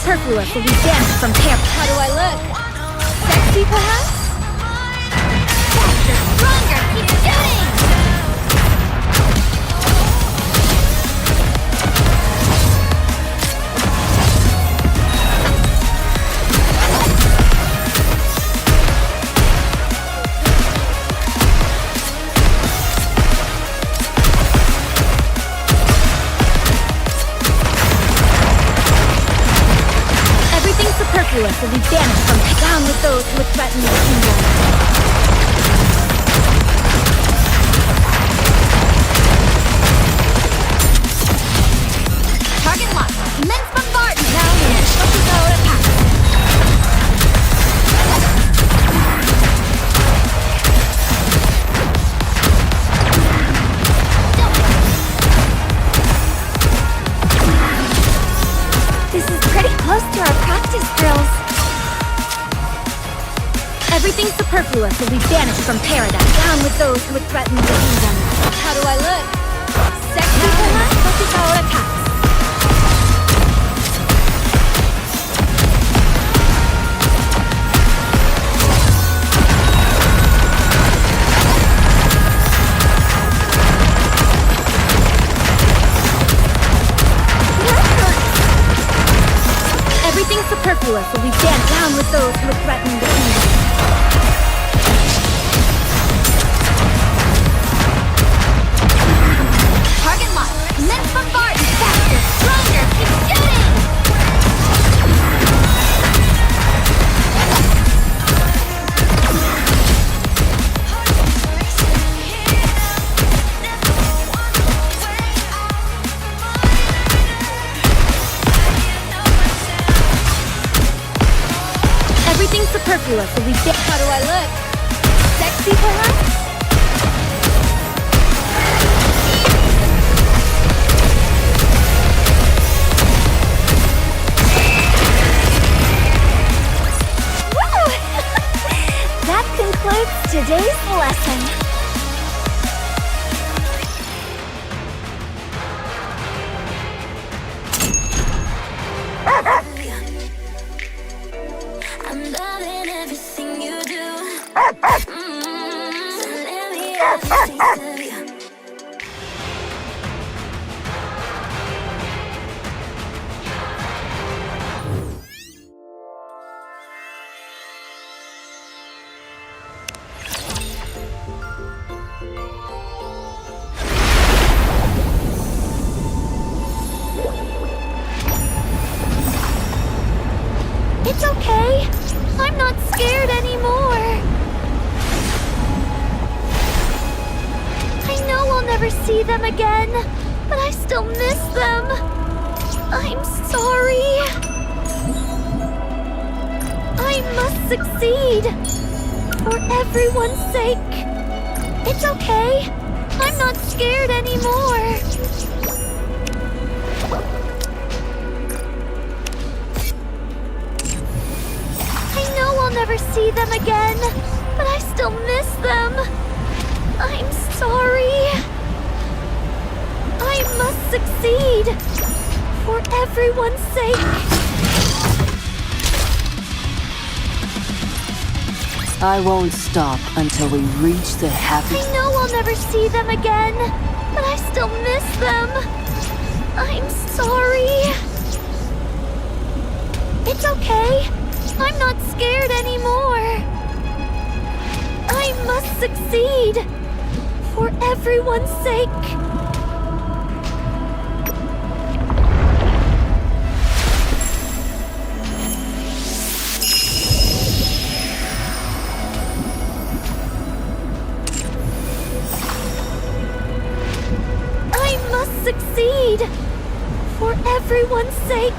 superfluous will be banished from paradise. How do I look? Sexy, perhaps? Faster, stronger, keep shooting! Superfluous will be banished from down with those who would threaten the kingdom. Target locked. Immense bombardment. Now in. Focus out attack. This is pretty close to our practice drills. Everything superfluous will be banished from paradise. Down with those who would threaten the kingdom. How do I look? Sexy, perhaps? Focus our attacks. Everything superfluous will be banished. Down with those who would threaten the kingdom. Target locked. Immense bombardment. Faster, stronger, keep shooting! Everything superfluous will be banished. How do I look? Sexy, perhaps? That concludes today's lesson. I'm loving everything you do. So let me have a taste of you. It's okay. I'm not scared anymore. I know I'll never see them again, but I still miss them. I'm sorry. I must succeed. For everyone's sake. It's okay. I'm not scared anymore. I'll never see them again, but I still miss them. I'm sorry. I must succeed. For everyone's sake. I won't stop until we reach the happy... I know I'll never see them again, but I still miss them. I'm sorry. It's okay. I'm not scared anymore. I must succeed. For everyone's sake. I must succeed. For everyone's sake.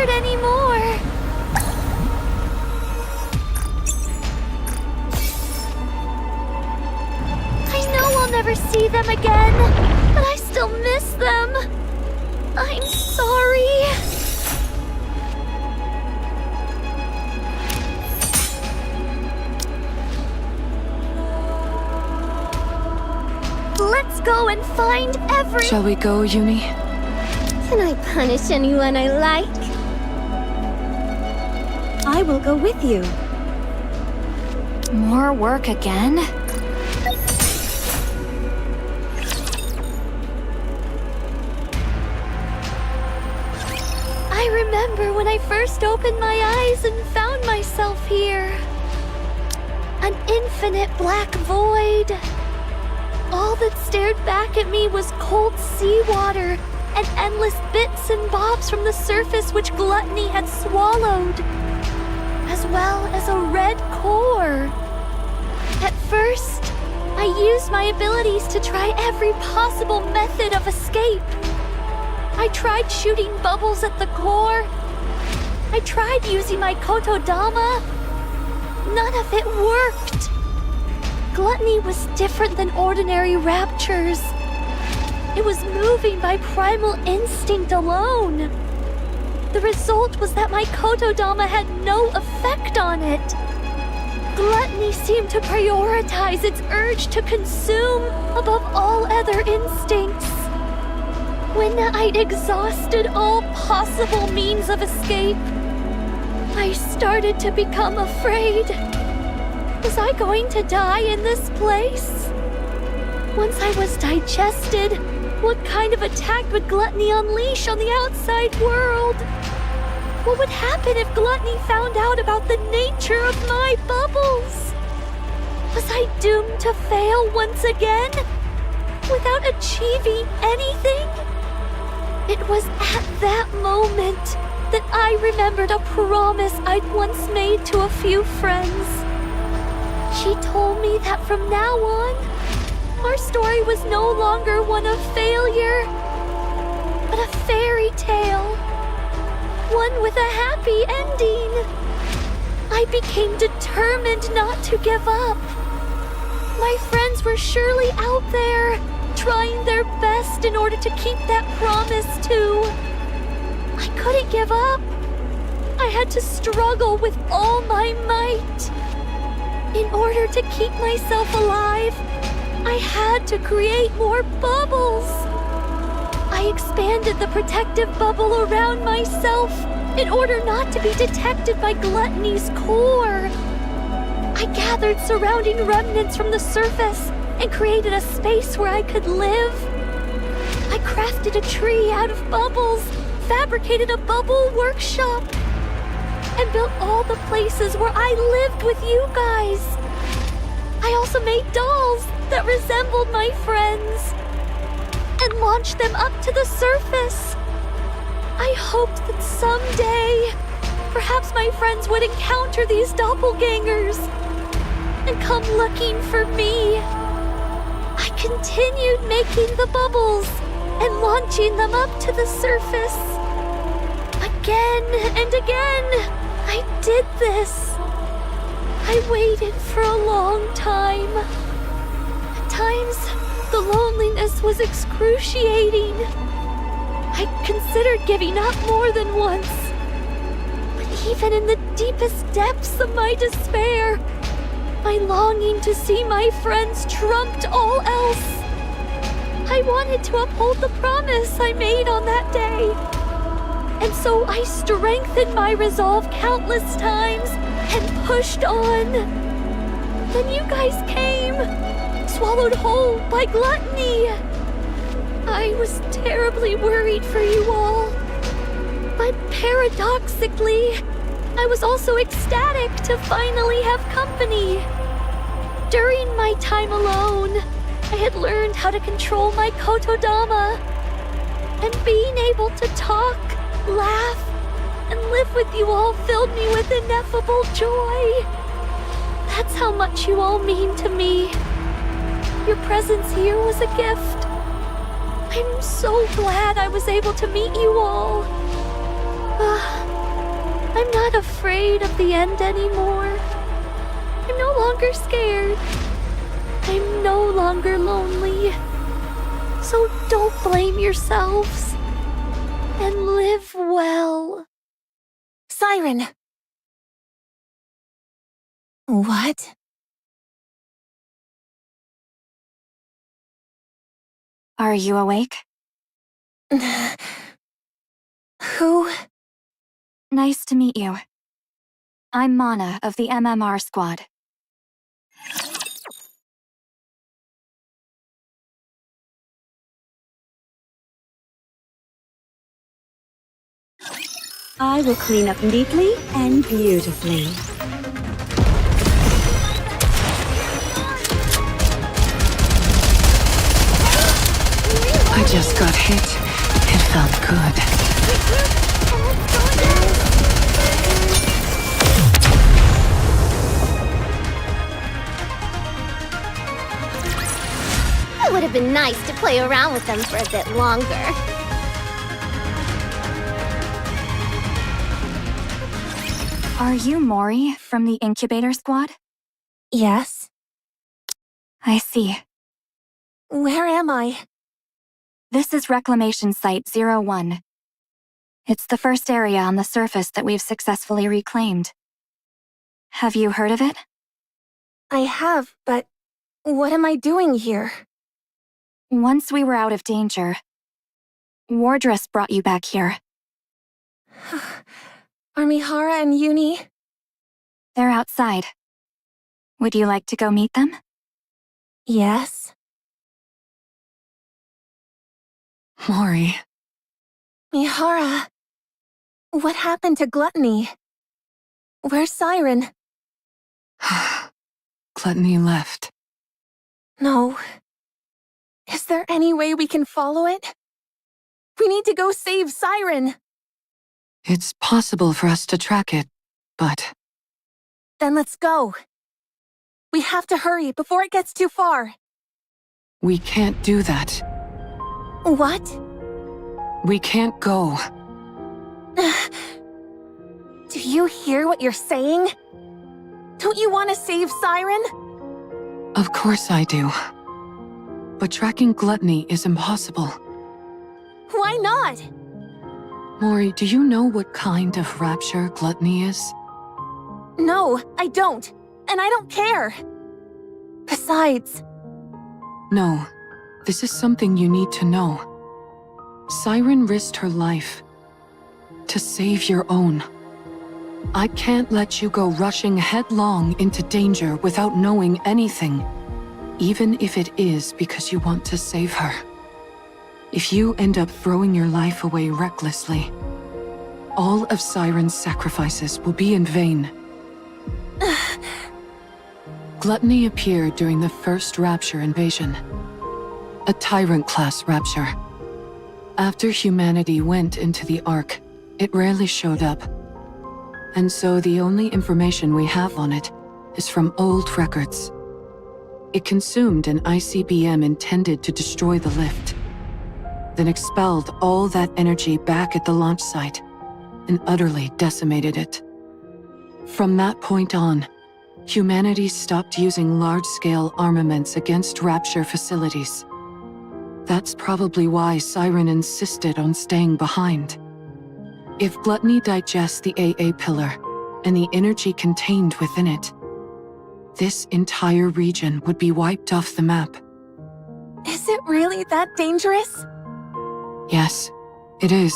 scared anymore. I know I'll never see them again, but I still miss them. I'm sorry. Let's go and find every... Shall we go, Uni? Can I punish anyone I like? I will go with you. More work again? I remember when I first opened my eyes and found myself here. An infinite black void. All that stared back at me was cold seawater and endless bits and bobs from the surface which gluttony had swallowed, as well as a red core. At first, I used my abilities to try every possible method of escape. I tried shooting bubbles at the core. I tried using my kotodama. None of it worked. Gluttony was different than ordinary raptures. It was moving by primal instinct alone. The result was that my kotodama had no effect on it. Gluttony seemed to prioritize its urge to consume above all other instincts. When I'd exhausted all possible means of escape, I started to become afraid. Was I going to die in this place? Once I was digested, what kind of attack would gluttony unleash on the outside world? What would happen if gluttony found out about the nature of my bubbles? Was I doomed to fail once again, without achieving anything? It was at that moment that I remembered a promise I'd once made to a few friends. She told me that from now on, our story was no longer one of failure, but a fairy tale. One with a happy ending. I became determined not to give up. My friends were surely out there, trying their best in order to keep that promise too. I couldn't give up. I had to struggle with all my might. In order to keep myself alive, I had to create more bubbles. I expanded the protective bubble around myself in order not to be detected by gluttony's core. I gathered surrounding remnants from the surface and created a space where I could live. I crafted a tree out of bubbles, fabricated a bubble workshop, and built all the places where I lived with you guys. I also made dolls that resembled my friends and launched them up to the surface. I hoped that someday, perhaps my friends would encounter these doppelgangers and come looking for me. I continued making the bubbles and launching them up to the surface. Again and again, I did this. I waited for a long time. At times, the loneliness was excruciating. I considered giving up more than once. But even in the deepest depths of my despair, my longing to see my friends trumped all else. I wanted to uphold the promise I made on that day. And so I strengthened my resolve countless times and pushed on. Then you guys came, swallowed whole by gluttony. I was terribly worried for you all. But paradoxically, I was also ecstatic to finally have company. During my time alone, I had learned how to control my kotodama. And being able to talk, laugh, and live with you all filled me with ineffable joy. That's how much you all mean to me. Your presence here was a gift. I'm so glad I was able to meet you all. not afraid of the end anymore. I'm no longer scared. I'm no longer lonely. So don't blame yourselves. And live well. Siren! What? Are you awake? Who? Nice to meet you. I'm Mana of the MMR squad. I will clean up neatly and beautifully. I just got hit. It felt good. It would have been nice to play around with them for a bit longer. Are you Mori from the incubator squad? Yes? I see. Where am I? This is Reclamation Site 01. It's the first area on the surface that we've successfully reclaimed. Have you heard of it? I have, but what am I doing here? Once we were out of danger, Wardress brought you back here. Are Mihara and Uni? They're outside. Would you like to go meet them? Yes. Mori, Mihara. What happened to Gluttony? Where's Siren? Gluttony left. No. Is there any way we can follow it? We need to go save Siren! It's possible for us to track it, but Then let's go. We have to hurry before it gets too far. we can't do that. What? We can't go. Do you hear what you're saying? Don't you want to save Siren? Of course I do. But tracking Gluttony is impossible. Why not? Mori, do you know what kind of rapture Gluttony is? No, I don't. And I don't care. Besides, No, this is something you need to know. Siren risked her life to save your own. I can't let you go rushing headlong into danger without knowing anything, even if it is because you want to save her. If you end up throwing your life away recklessly, all of Siren's sacrifices will be in vain. Gluttony appeared during the first Rapture invasion, a Tyrant-class Rapture. After humanity went into the Ark, it rarely showed up. And so the only information we have on it is from old records. It consumed an ICBM intended to destroy the lift, then expelled all that energy back at the launch site and utterly decimated it. From that point on, humanity stopped using large-scale armaments against Rapture facilities. That's probably why Siren insisted on staying behind. If Gluttony digests the AA pillar and the energy contained within it, this entire region would be wiped off the map. is it really that dangerous? Yes, it is.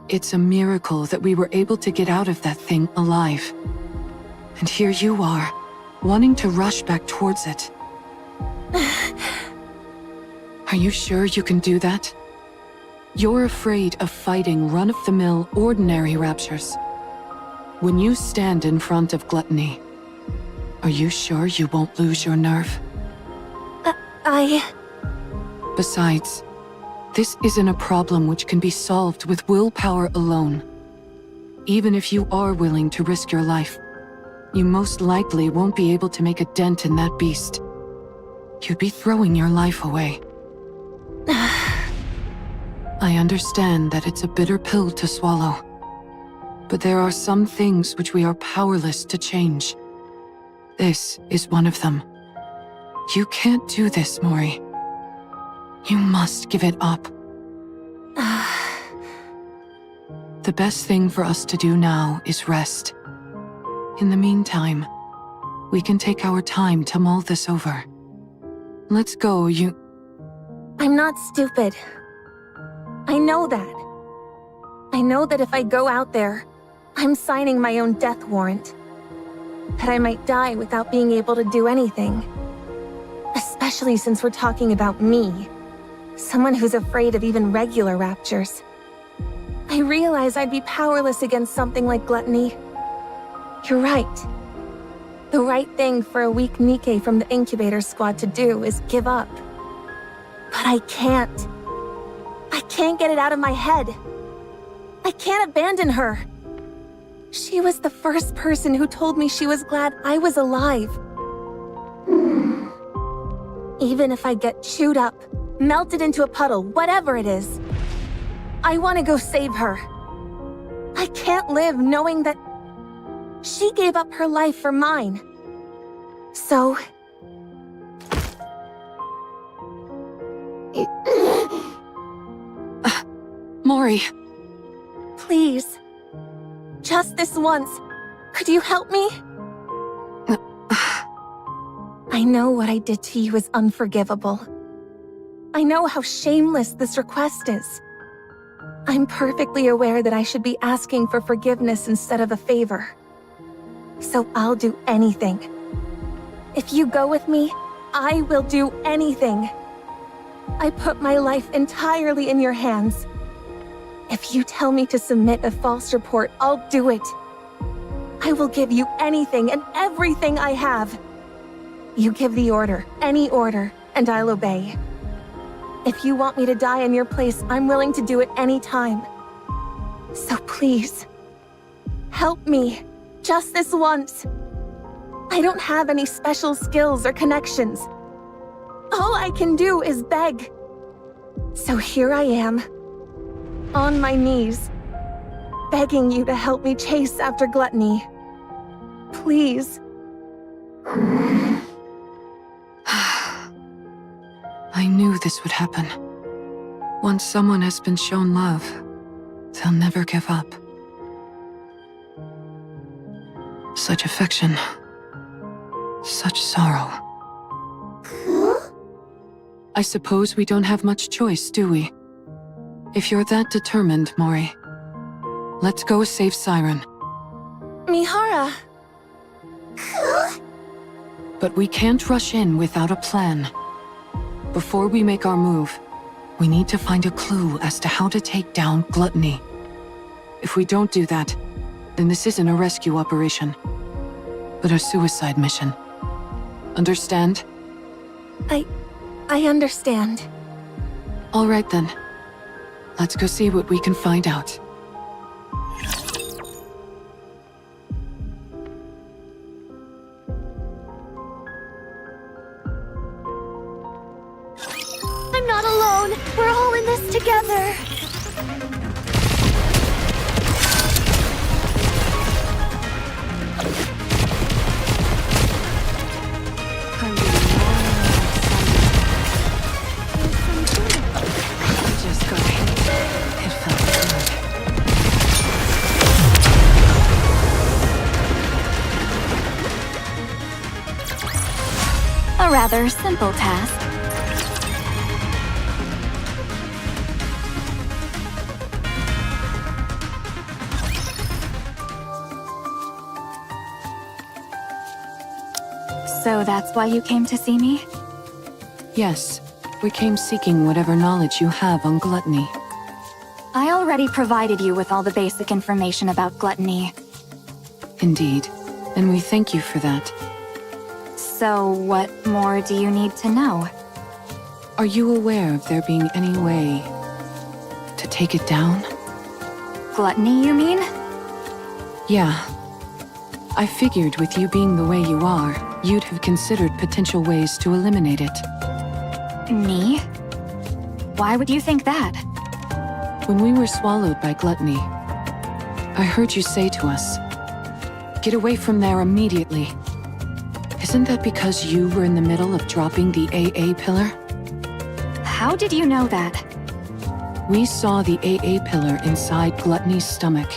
It's a miracle that we were able to get out of that thing alive. And here you are, wanting to rush back towards it. Are you sure you can do that? You're afraid of fighting run-of-the-mill ordinary raptures. When you stand in front of Gluttony, are you sure you won't lose your nerve? Besides, this isn't a problem which can be solved with willpower alone. Even if you are willing to risk your life, you most likely won't be able to make a dent in that beast. You'd be throwing your life away. I understand that it's a bitter pill to swallow, But there are some things which we are powerless to change. This is one of them. You can't do this, Mori. You must give it up. The best thing for us to do now is rest. In the meantime, we can take our time to mull this over. Let's go, I'm not stupid. I know that. I know that if I go out there, I'm signing my own death warrant. That I might die without being able to do anything. Especially since we're talking about me. Someone who's afraid of even regular raptures. I realize I'd be powerless against something like gluttony. You're right. The right thing for a weak NIKKE from the incubator squad to do is give up. But I can't. I can't get it out of my head. I can't abandon her. She was the first person who told me she was glad I was alive. Even if I get chewed up, melted into a puddle, whatever it is, I want to go save her. I can't live knowing that she gave up her life for mine. So... Mori. Please. Just this once. Could you help me? I know what I did to you is unforgivable. I know how shameless this request is. I'm perfectly aware that I should be asking for forgiveness instead of a favor. So I'll do anything. If you go with me, I will do anything. I put my life entirely in your hands. If you tell me to submit a false report, I'll do it. I will give you anything and everything I have. You give the order, any order, and I'll obey. If you want me to die in your place, I'm willing to do it any time. So please, help me, just this once. I don't have any special skills or connections. All I can do is beg. So here I am, on my knees, begging you to help me chase after gluttony. Please. I knew this would happen. Once someone has been shown love, they'll never give up. Such affection. Such sorrow. I suppose we don't have much choice, do we? If you're that determined, Mori, let's go save Siren. Mihara. But we can't rush in without a plan. Before we make our move, we need to find a clue as to how to take down gluttony. If we don't do that, then this isn't a rescue operation, but a suicide mission. Understand? I understand. All right then. Let's go see what we can find out. I'm not alone. We're all in this together. A rather simple task. So that's why you came to see me? Yes, we came seeking whatever knowledge you have on gluttony. I already provided you with all the basic information about gluttony. Indeed, and we thank you for that. So what more do you need to know? Are you aware of there being any way to take it down? Gluttony, you mean? Yeah. I figured with you being the way you are, you'd have considered potential ways to eliminate it. Me? Why would you think that? When we were swallowed by gluttony, I heard you say to us, "Get away from there immediately." Isn't that because you were in the middle of dropping the AA pillar? How did you know that? We saw the AA pillar inside Gluttony's stomach.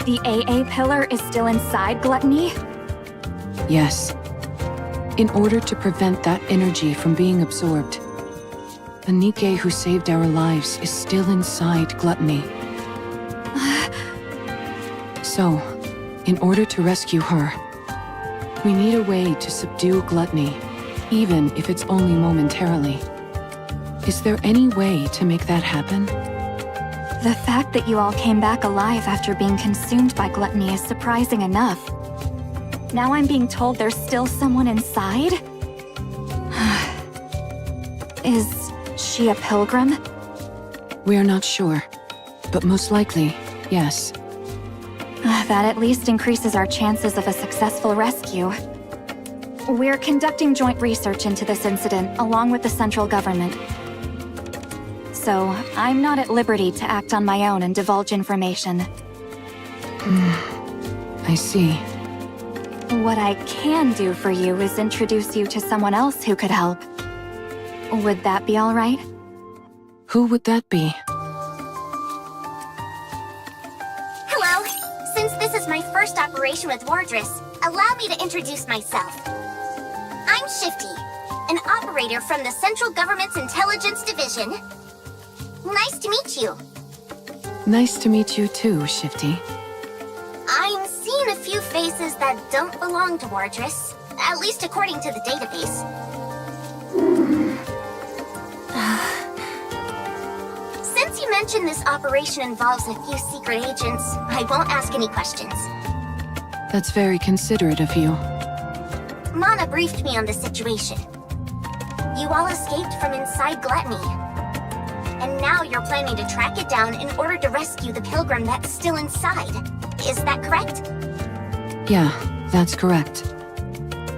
The AA pillar is still inside Gluttony? Yes. In order to prevent that energy from being absorbed, the NIKKE who saved our lives is still inside Gluttony. So, in order to rescue her, we need a way to subdue Gluttony, even if it's only momentarily. Is there any way to make that happen? The fact that you all came back alive after being consumed by Gluttony is surprising enough. Now I'm being told there's still someone inside? Is she a pilgrim? We're not sure, but most likely, yes. That at least increases our chances of a successful rescue. We're conducting joint research into this incident along with the central government. So, I'm not at liberty to act on my own and divulge information. I see. What I can do for you is introduce you to someone else who could help. Would that be all right? Who would that be? Hello. Since this is my first operation with Wardress, allow me to introduce myself. I'm Shifty, an operator from the Central Government's Intelligence Division. Nice to meet you. Nice to meet you too, Shifty. I'm seeing a few faces that don't belong to Wardress, at least according to the database. Since you mentioned this operation involves a few secret agents, I won't ask any questions. That's very considerate of you. Mana briefed me on the situation. You all escaped from inside Gluttony. And now you're planning to track it down in order to rescue the pilgrim that's still inside. Is that correct? Yeah, that's correct.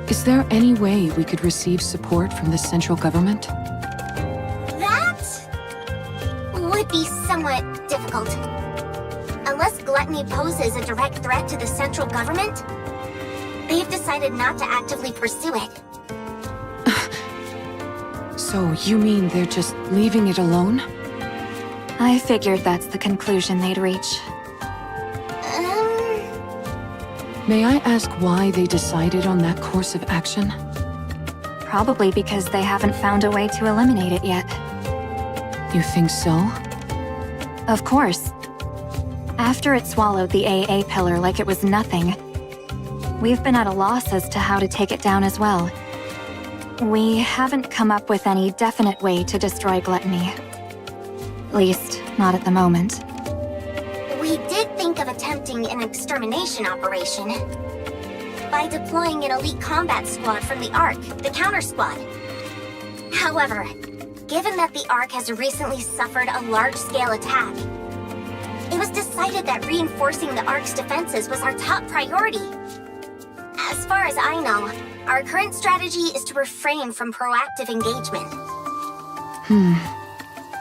Is there any way we could receive support from the central government? That would be somewhat difficult. Unless Gluttony poses a direct threat to the central government, they've decided not to actively pursue it. So you mean they're just leaving it alone? I figured that's the conclusion they'd reach. May I ask why they decided on that course of action? Probably because they haven't found a way to eliminate it yet. You think so? Of course. After it swallowed the AA pillar like it was nothing, we've been at a loss as to how to take it down as well. We haven't come up with any definite way to destroy Gluttony. At least, not at the moment. We did think of attempting an extermination operation by deploying an elite combat squad from the Ark, the counter squad. However, given that the Ark has recently suffered a large-scale attack, it was decided that reinforcing the Ark's defenses was our top priority. As far as I know, our current strategy is to refrain from proactive engagement.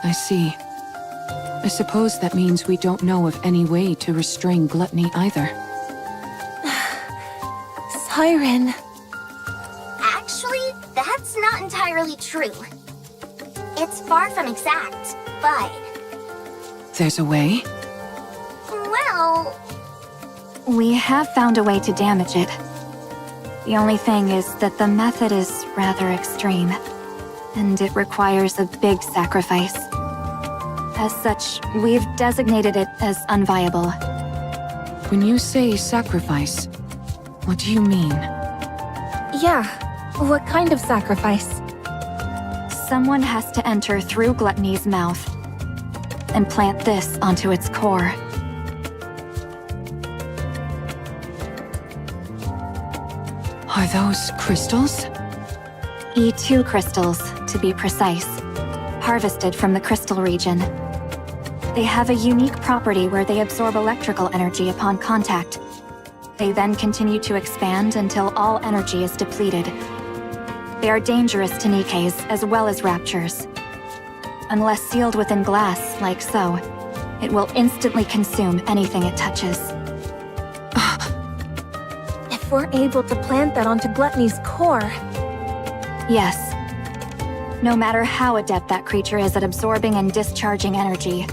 I see. I suppose that means we don't know of any way to restrain Gluttony either. Siren. Actually, that's not entirely true. It's far from exact, but... There's a way? Well... We have found a way to damage it. The only thing is that the method is rather extreme, and it requires a big sacrifice. As such, we've designated it as unviable. When you say sacrifice, what do you mean? Yeah, what kind of sacrifice? Someone has to enter through Gluttony's mouth and plant this onto its core. Are those crystals? E2 crystals, to be precise, harvested from the crystal region. They have a unique property where they absorb electrical energy upon contact. They then continue to expand until all energy is depleted. They are dangerous to NIKKEs as well as raptures. Unless sealed within glass, like so, It will instantly consume anything it touches. If we're able to plant that onto Gluttony's core, Yes. No matter how adept that creature is at absorbing and discharging energy,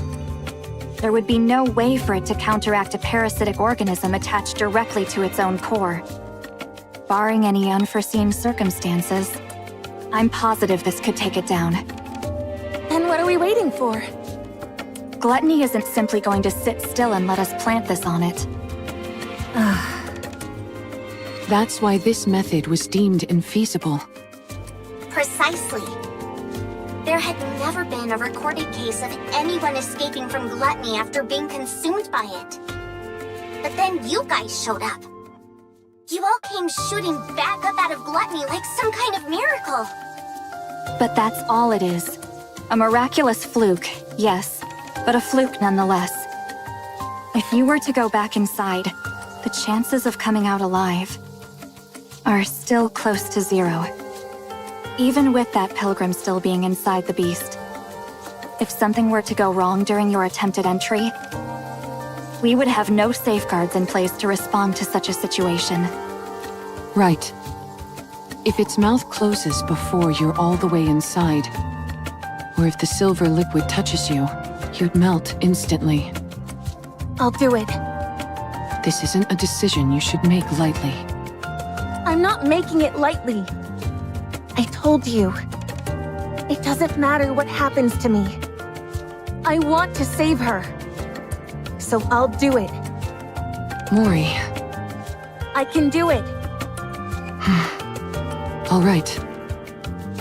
there would be no way for it to counteract a parasitic organism attached directly to its own core. Barring any unforeseen circumstances, I'm positive this could take it down. then what are we waiting for? Gluttony isn't simply going to sit still and let us plant this on it. That's why this method was deemed infeasible. Precisely. There had never been a recorded case of anyone escaping from gluttony after being consumed by it. But then you guys showed up. You all came shooting back up out of gluttony like some kind of miracle. But that's all it is. A miraculous fluke, yes, but a fluke nonetheless. If you were to go back inside, the chances of coming out alive are still close to 0. Even with that pilgrim still being inside the beast. If something were to go wrong during your attempted entry, we would have no safeguards in place to respond to such a situation. Right. If its mouth closes before you're all the way inside, or if the silver liquid touches you, you'd melt instantly. I'll do it. This isn't a decision you should make lightly. I'm not making it lightly. I told you. It doesn't matter what happens to me. I want to save her. So I'll do it. Mori. I can do it. All right.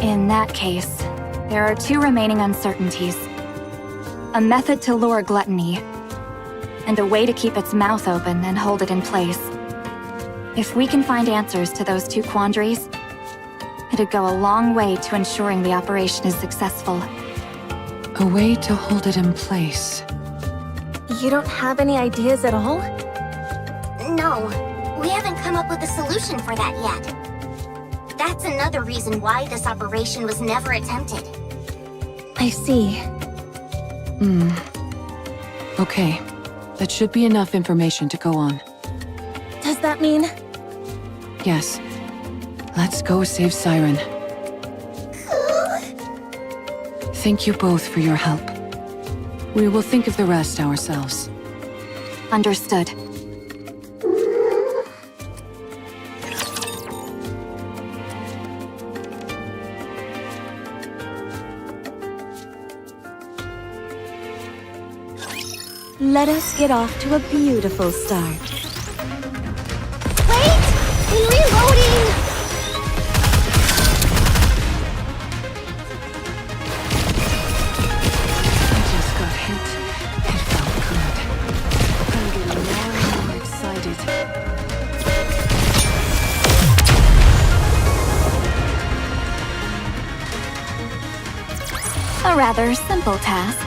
In that case, there are 2 remaining uncertainties. A method to lure gluttony, and a way to keep its mouth open and hold it in place. If we can find answers to those 2 quandaries, it'd go a long way to ensuring the operation is successful. A way to hold it in place. You don't have any ideas at all? No, we haven't come up with a solution for that yet. That's another reason why this operation was never attempted. I see. Okay. That should be enough information to go on. Does that mean... Yes. Let's go save Siren. Thank you both for your help. We will think of the rest ourselves. Understood. Let us get off to a beautiful start. Wait! I'm reloading! I just got hit. It felt good. I'm getting more and more excited. A rather simple task.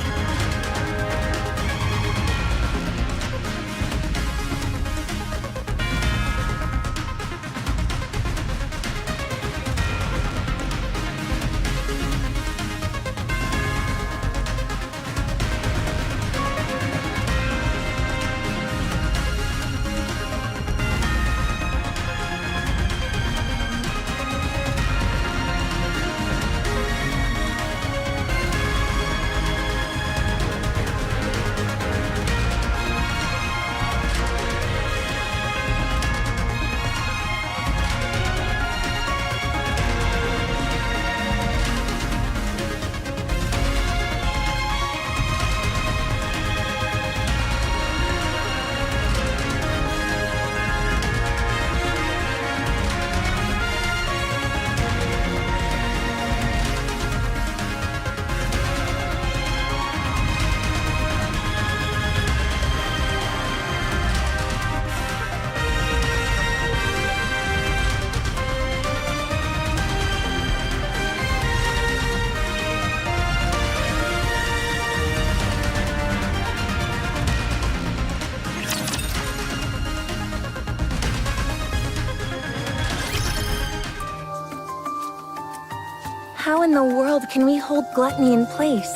How in the world can we hold gluttony in place?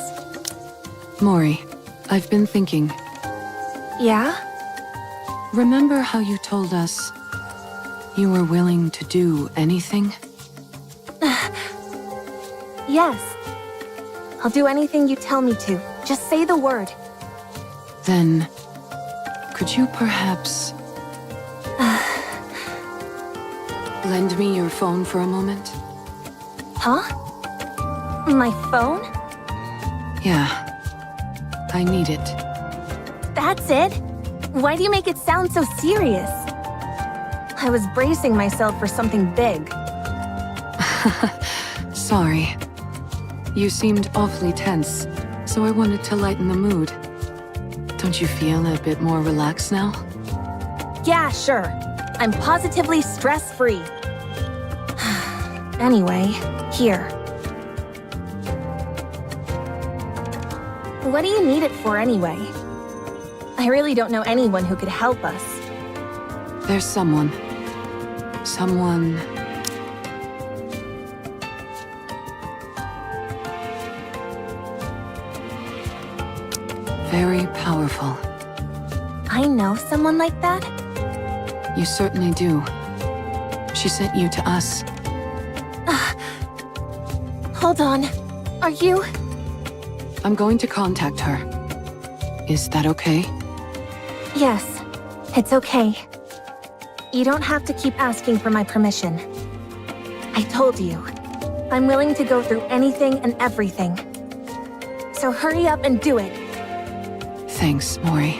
Mori, I've been thinking. Yeah? Remember how you told us you were willing to do anything? Yes. I'll do anything you tell me to. Just say the word. Then, could you perhaps lend me your phone for a moment? Huh? My phone? Yeah. I need it. That's it? Why do you make it sound so serious? I was bracing myself for something big. Sorry. You seemed awfully tense, so I wanted to lighten the mood. Don't you feel a bit more relaxed now? Yeah, sure. I'm positively stress-free. Anyway, here. What do you need it for anyway? I really don't know anyone who could help us. There's someone. Someone... very powerful. I know someone like that? You certainly do. She sent you to us. Hold on. Are you? I'm going to contact her. Is that okay? Yes, it's okay. You don't have to keep asking for my permission. I told you, I'm willing to go through anything and everything. So hurry up and do it. Thanks, Mori.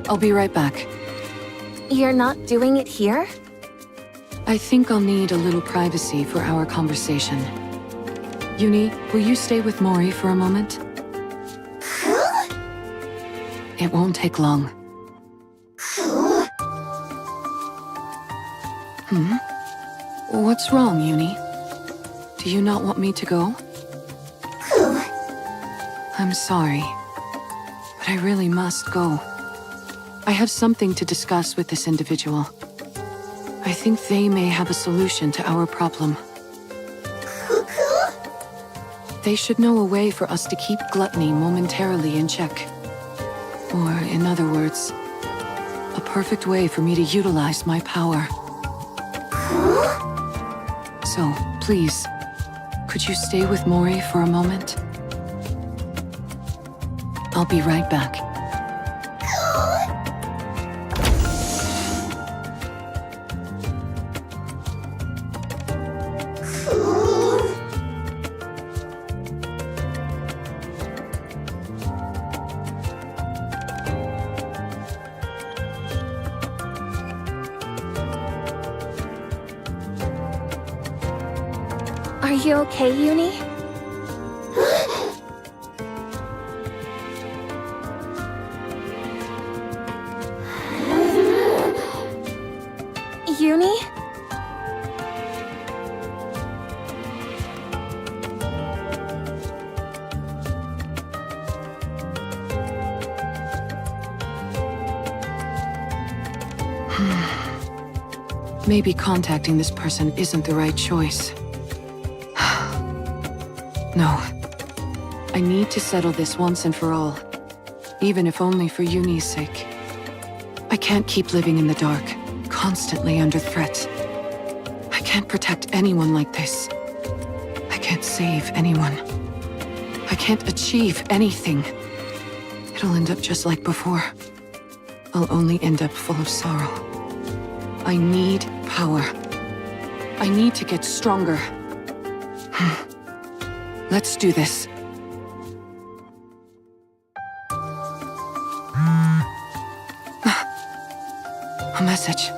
I'll be right back. You're not doing it here? I think I'll need a little privacy for our conversation. Uni, will you stay with Mori for a moment? It won't take long. What's wrong, Uni? Do you not want me to go? I'm sorry, but I really must go. I have something to discuss with this individual. I think they may have a solution to our problem. They should know a way for us to keep gluttony momentarily in check. Or, in other words, a perfect way for me to utilize my power. So, please, could you stay with Mori for a moment? I'll be right back. Are you okay, Uni? Uni? Maybe contacting this person isn't the right choice. No. I need to settle this once and for all. Even if only for Uni's sake. I can't keep living in the dark, constantly under threat. I can't protect anyone like this. I can't save anyone. I can't achieve anything. It'll end up just like before. I'll only end up full of sorrow. I need power. I need to get stronger. Let's do this. A message.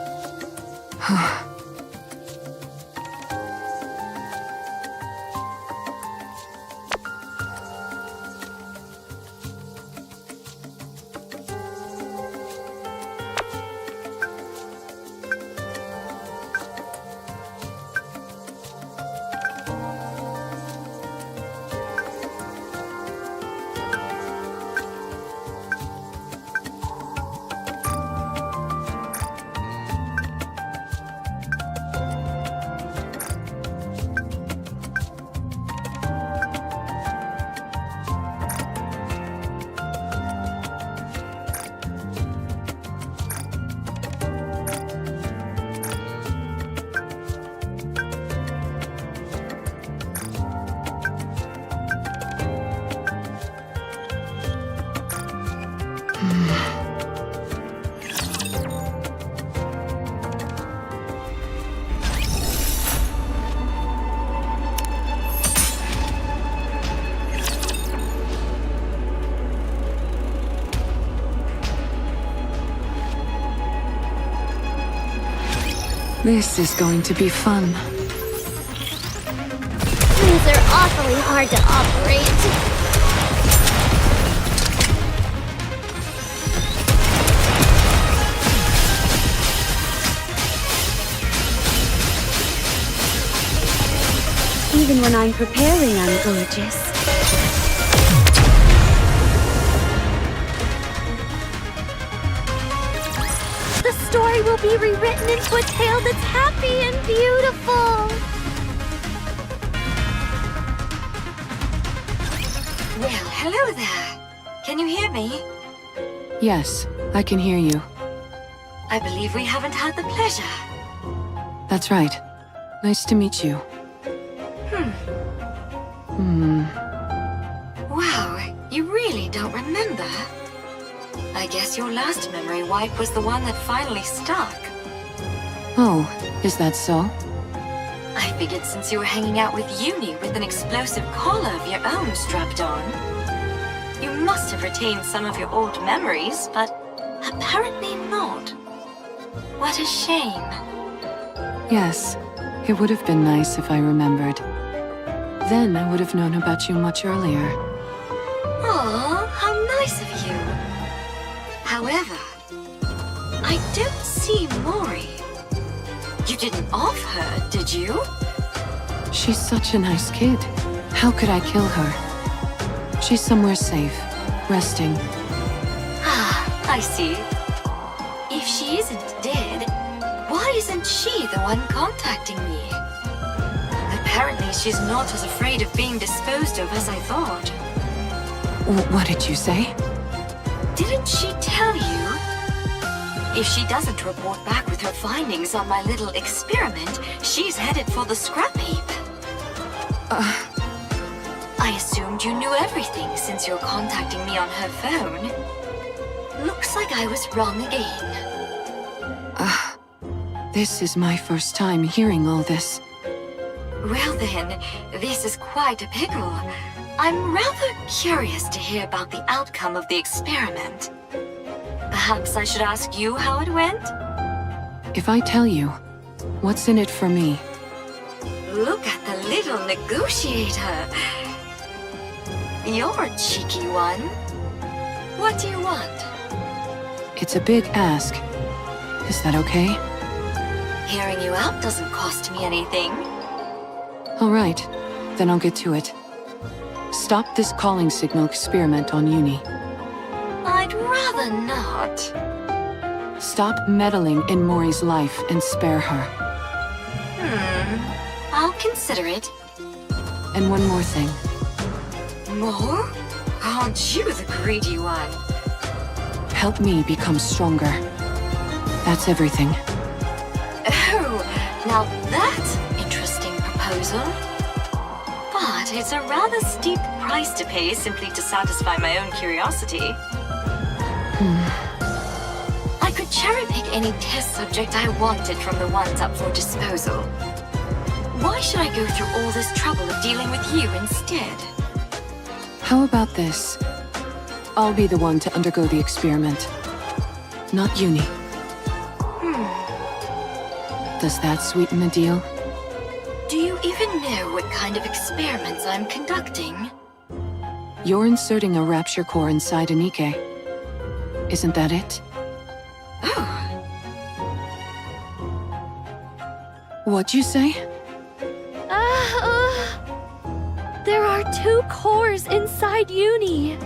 This is going to be fun. These are awfully hard to operate. Even when I'm preparing, I'm gorgeous. The story will be rewritten into a tale that's happy and beautiful. Well, hello there. Can you hear me? Yes, I can hear you. I believe we haven't had the pleasure. That's right. Nice to meet you. Wow, you really don't remember? I guess your last memory wipe was the one that finally stuck. Oh, is that so? I figured since you were hanging out with Uni with an explosive collar of your own strapped on, you must have retained some of your old memories, but apparently not. What a shame. Yes, it would have been nice if I remembered. Then I would have known about you much earlier. Aw, how nice of you. However, I don't see Mori. You didn't off her, did you? She's such a nice kid. How could I kill her? She's somewhere safe, resting. Ah, I see. If she isn't dead, why isn't she the one contacting me? Apparently she's not as afraid of being disposed of as I thought. What did you say? Didn't she tell you? If she doesn't report back with her findings on my little experiment, she's headed for the scrap heap. I assumed you knew everything since you're contacting me on her phone. Looks like I was wrong again. This is my first time hearing all this. Well then, this is quite a pickle. I'm rather curious to hear about the outcome of the experiment. Perhaps I should ask you how it went? If I tell you, what's in it for me? Look at the little negotiator. You're a cheeky one. What do you want? It's a big ask. Is that okay? Hearing you out doesn't cost me anything. All right, then I'll get to it. Stop this calling signal experiment on Uni. I'd rather not. Stop meddling in Mori's life and spare her. I'll consider it. And one more thing. More? Aren't you the greedy one? Help me become stronger. That's everything. Oh, now that's an interesting proposal. But it's a rather steep price to pay simply to satisfy my own curiosity. I could cherry-pick any test subject I wanted from the ones up for disposal. Why should I go through all this trouble of dealing with you instead? How about this? I'll be the one to undergo the experiment. Not Uni. Does that sweeten the deal? Do you even know what kind of experiments I'm conducting? You're inserting a rapture core inside a NIKKE. Isn't that it? Oh, What'd you say? There are 2 cores inside Uni.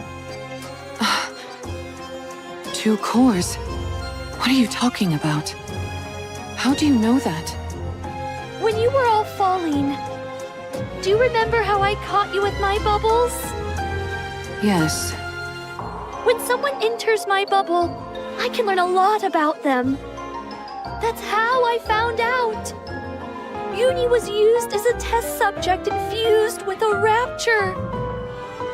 2 cores? What are you talking about? How do you know that? When you were all falling, do you remember how I caught you with my bubbles? Yes. When someone enters my bubble, I can learn a lot about them. That's how I found out. Uni was used as a test subject infused with a rapture.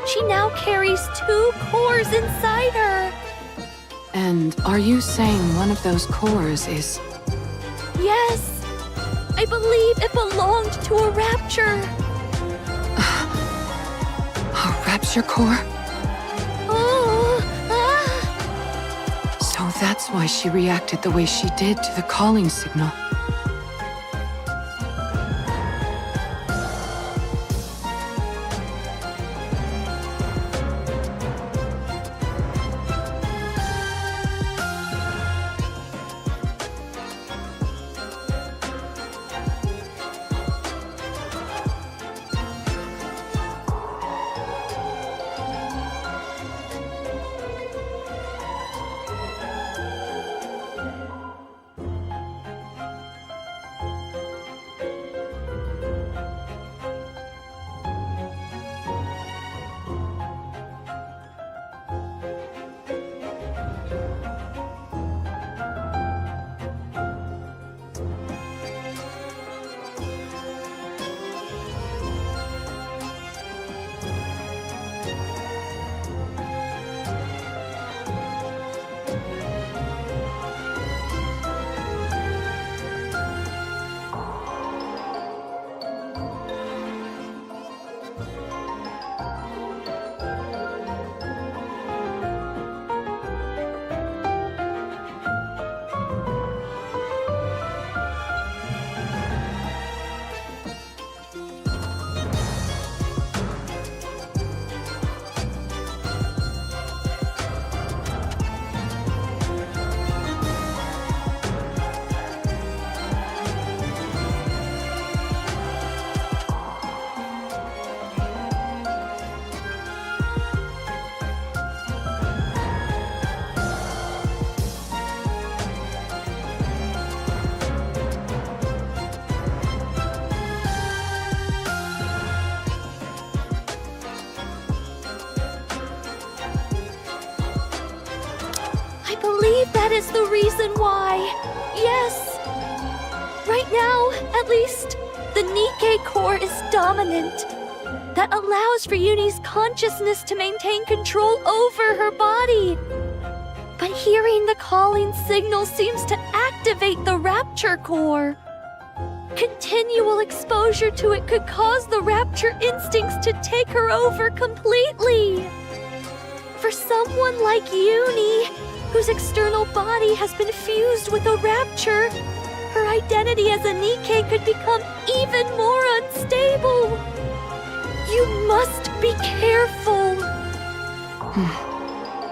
She now carries 2 cores inside her. And are you saying one of those cores is... Yes, I believe it belonged to a rapture. a rapture core? Oh, So that's why she reacted the way she did to the calling signal. is the reason why. Yes. Right now, at least, the NIKKE core is dominant. That allows for Uni's consciousness to maintain control over her body. But hearing the calling signal seems to activate the Rapture core. Continual exposure to it could cause the Rapture instincts to take her over completely. For someone like Uni, whose external body has been fused with the Rapture, her identity as a NIKKE could become even more unstable. You must be careful.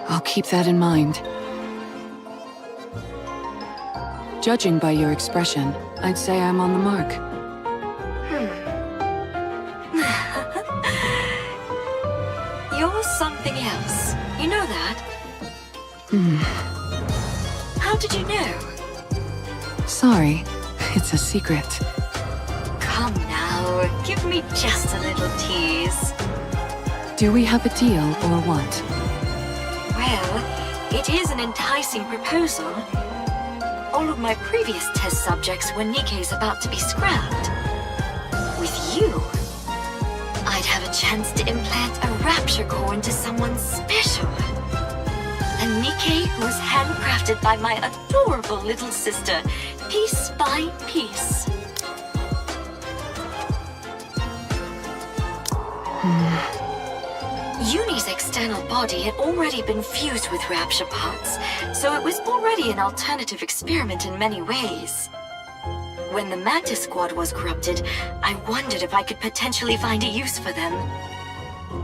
I'll keep that in mind. Judging by your expression, I'd say I'm on the mark. You're something else. You know that? How did you know? Sorry, it's a secret. Come now, give me just a little tease. Do we have a deal or what? Well, it is an enticing proposal. All of my previous test subjects were NIKKE's about to be scrapped. With you, I'd have a chance to implant a Rapture core into someone special. A NIKKE who was handcrafted by my adorable little sister, piece by piece. Uni's external body had already been fused with Rapture parts, so it was already an alternative experiment in many ways. When the Mantis Squad was corrupted, I wondered if I could potentially find a use for them.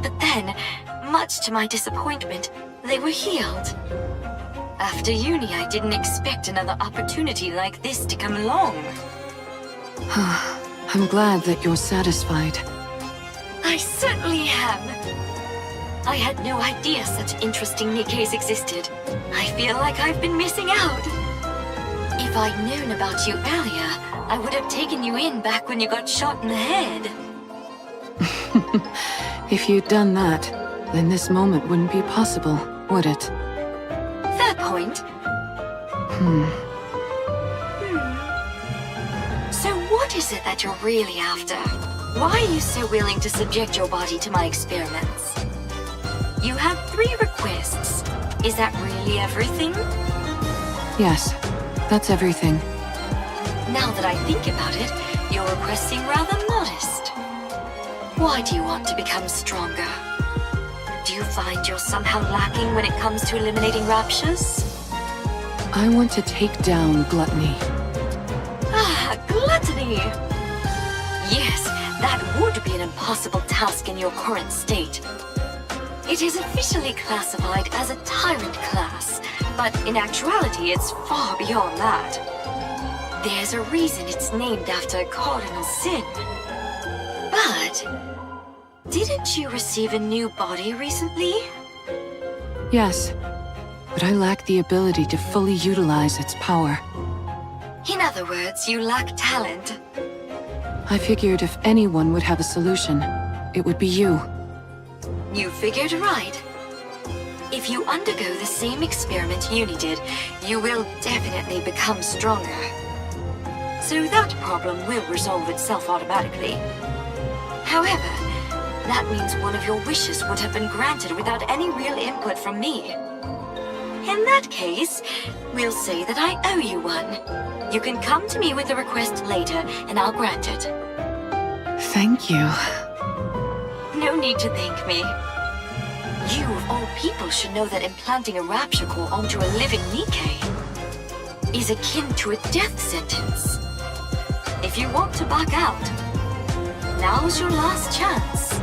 But then, much to my disappointment, they were healed. After Uni, I didn't expect another opportunity like this to come along. I'm glad that you're satisfied. I certainly am. I had no idea such interesting NIKKEs existed. I feel like I've been missing out. If I'd known about you earlier, I would have taken you in back when you got shot in the head. If you'd done that, then this moment wouldn't be possible, would it? Fair point. So what is it that you're really after? Why are you so willing to subject your body to my experiments? You have 3 requests. Is that really everything? Yes, that's everything. Now that I think about it, your requests seem rather modest. Why do you want to become stronger? Do you find you're somehow lacking when it comes to eliminating raptures? I want to take down gluttony. Ah, gluttony! Yes, that would be an impossible task in your current state. It is officially classified as a tyrant class, but in actuality it's far beyond that. There's a reason it's named after a cardinal sin. But didn't you receive a new body recently? Yes, but I lack the ability to fully utilize its power. In other words, you lack talent. I figured if anyone would have a solution, it would be you. You figured right. If you undergo the same experiment Uni did, you will definitely become stronger. So that problem will resolve itself automatically. However, that means one of your wishes would have been granted without any real input from me. In that case, we'll say that I owe you one. You can come to me with a request later, and I'll grant it. Thank you. No need to thank me. You, of all people, should know that implanting a Rapture core onto a living NIKKE is akin to a death sentence. If you want to back out, now's your last chance.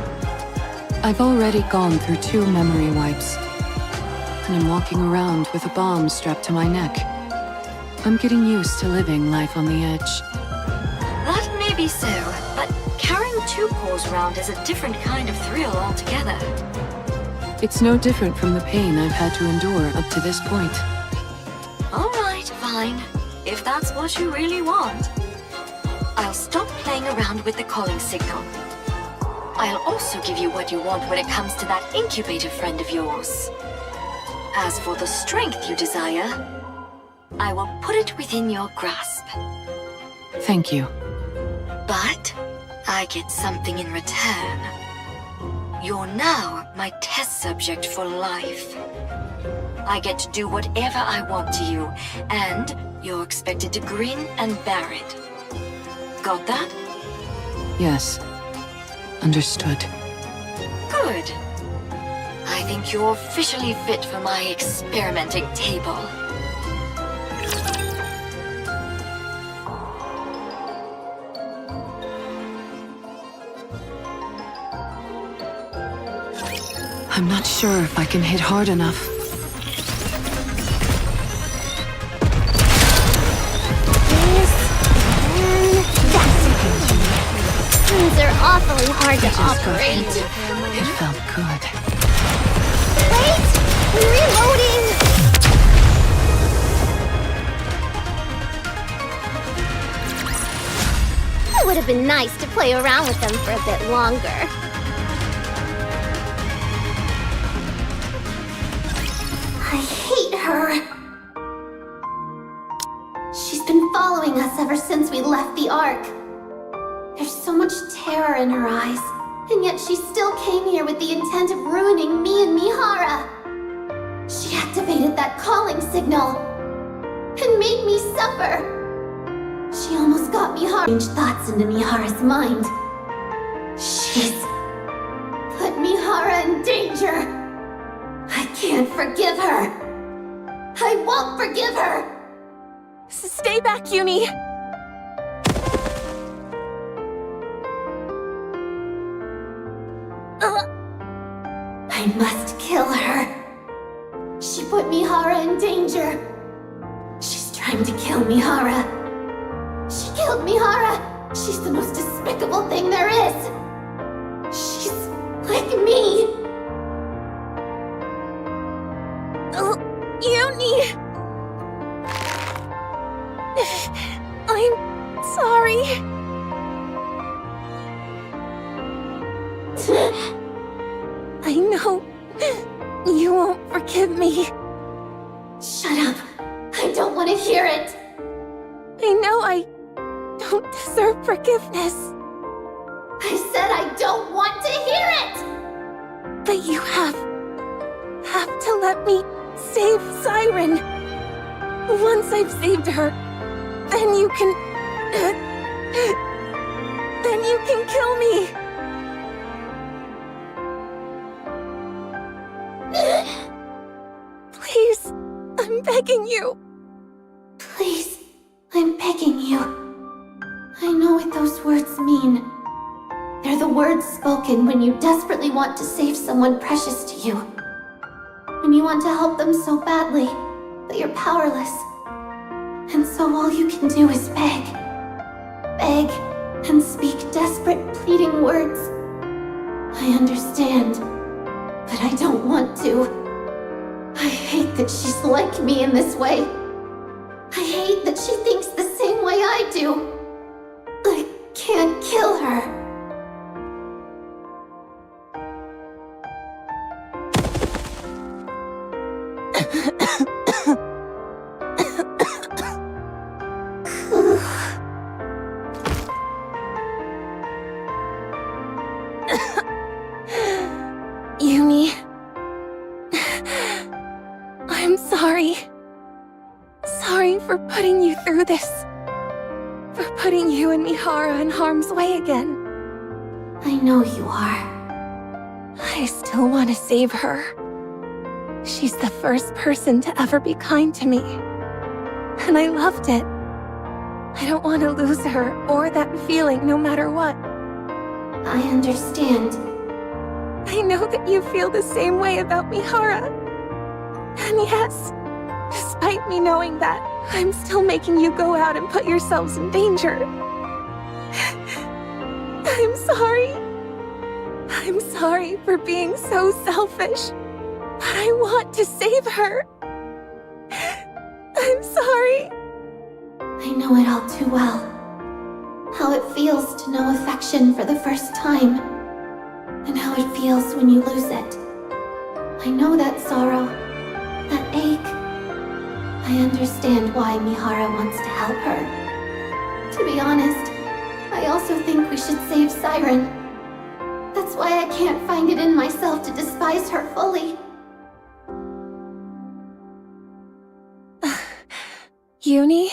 I've already gone through 2 memory wipes, and I'm walking around with a bomb strapped to my neck. I'm getting used to living life on the edge. That may be so, but carrying 2 cores around is a different kind of thrill altogether. It's no different from the pain I've had to endure up to this point. All right, fine. If that's what you really want. I'll stop playing around with the calling signal. I'll also give you what you want when it comes to that incubator friend of yours. As for the strength you desire, I will put it within your grasp. Thank you. But I get something in return. You're now my test subject for life. I get to do whatever I want to you, and you're expected to grin and bear it. Got that? Yes. Understood. Good. I think you're officially fit for my experimenting table. I'm not sure if I can hit hard enough. These are awfully hard to Just got operate. hit. It felt good. Wait! Reloading! It would have been nice to play around with them for a bit longer. I hate her. She's been following us ever since we left the Ark. There's so much terror in her eyes, and yet she still came here with the intent of ruining me and Mihara. She activated that calling signal and made me suffer. She almost got Mihara strange thoughts into Mihara's mind. She's put Mihara in danger. I can't forgive her. I won't forgive her. Stay back, Uni! I must kill her. She put Mihara in danger. She's trying to kill Mihara. She killed Mihara. She's the most despicable thing there is. She's like me. Uni! I'm sorry. I know you won't forgive me. Shut up. I don't want to hear it. I know I don't deserve forgiveness, I said I don't want to hear it. but you have to let me save Siren. Once I've saved her, then you can kill me. Please, I'm begging you. Please, I'm begging you. I know what those words mean. They're the words spoken when you desperately want to save someone precious to you. When you want to help them so badly, but you're powerless. And so all you can do is beg. Beg and speak desperate, pleading words. I understand, but I don't want to. I hate that she's like me in this way. I hate that she thinks the same way I do. I can't kill her. Uni, I'm sorry. Sorry for putting you through this. For putting you and Mihara in harm's way again. I know you are. I still want to save her. She's the first person to ever be kind to me. And I loved it. I don't want to lose her or that feeling no matter what. I understand. I know that you feel the same way about Mihara. And yes, despite me knowing that, I'm still making you go out and put yourselves in danger. I'm sorry. I'm sorry for being so selfish. But I want to save her. I'm sorry. I know it all too well. How it feels to know affection for the first time. And how it feels when you lose it. I know that sorrow. That ache. I I understand why Mihara wants to help her. To be honest, I also think we should save Siren. That's why I can't find it in myself to despise her fully. Uni?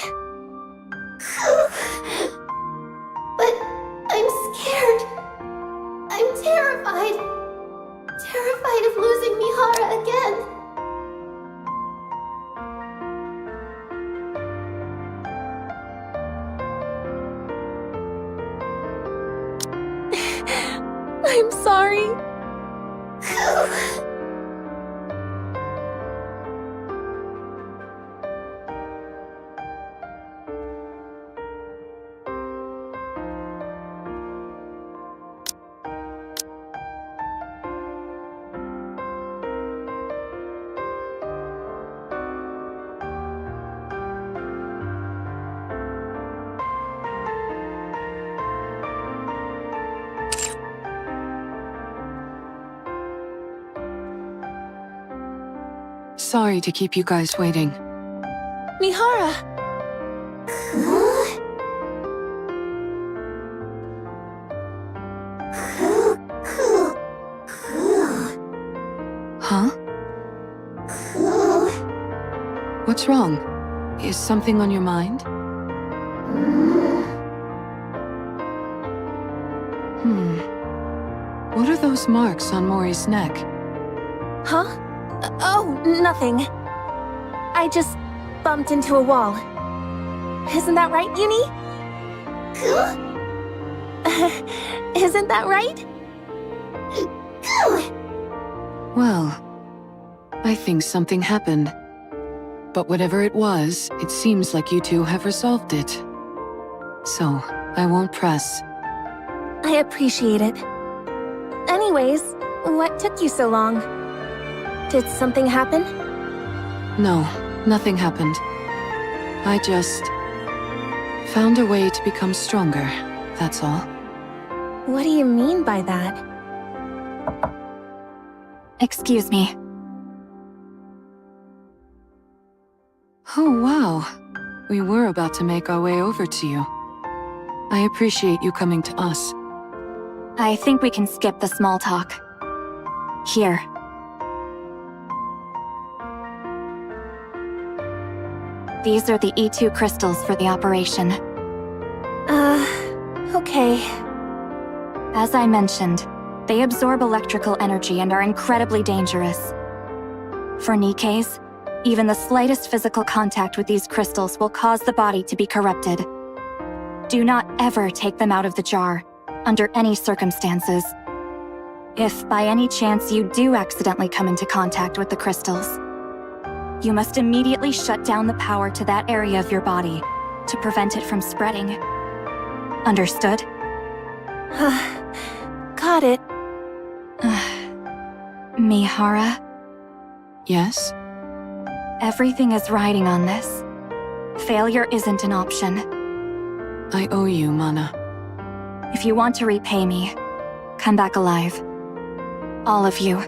But I'm scared. I'm terrified. Terrified of losing Mihara again. I'm sorry. Sorry to keep you guys waiting. Mihara! Huh? What's wrong? Is something on your mind? What are those marks on Mori's neck? Huh? Oh, nothing. I just bumped into a wall. Isn't that right, Uni? Isn't that right? Well, I think something happened. But whatever it was, it seems like you two have resolved it. So, I won't press. I appreciate it. Anyways, what took you so long? Did something happen? No, nothing happened. I just found a way to become stronger, that's all. What do you mean by that? Excuse me. Oh, wow. We were about to make our way over to you. I appreciate you coming to us. I think we can skip the small talk. Here. These are the E2 crystals for the operation. Okay. As I mentioned, they absorb electrical energy and are incredibly dangerous. For NIKKEs, even the slightest physical contact with these crystals will cause the body to be corrupted. Do not ever take them out of the jar, under any circumstances. If by any chance you do accidentally come into contact with the crystals, you must immediately shut down the power to that area of your body to prevent it from spreading. Understood? Got it. Mihara, Yes? everything is riding on this. Failure isn't an option. I owe you, Mana. If you want to repay me, come back alive. All of you.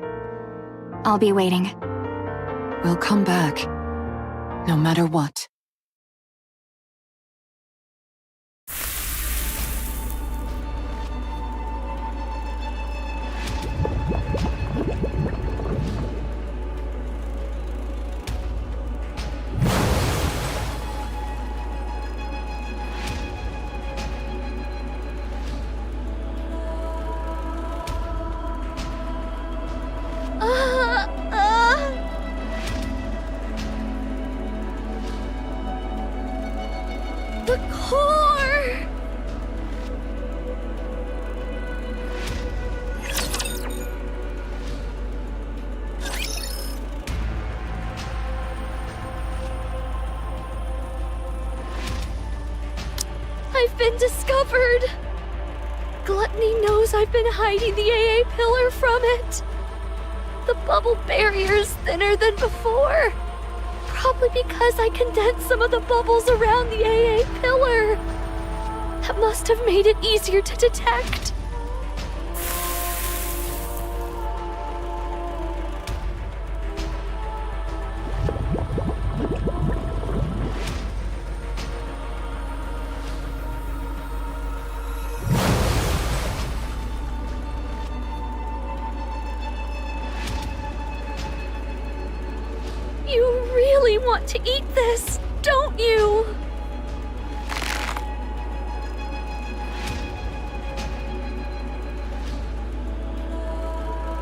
I'll be waiting. We'll come back. No matter what. The core! I've been discovered! Gluttony knows I've been hiding the AA pillar from it. The bubble barrier is thinner than before. Probably because I condensed some of the bubbles around the AA pillar. That must have made it easier to detect. want to eat this, don't you?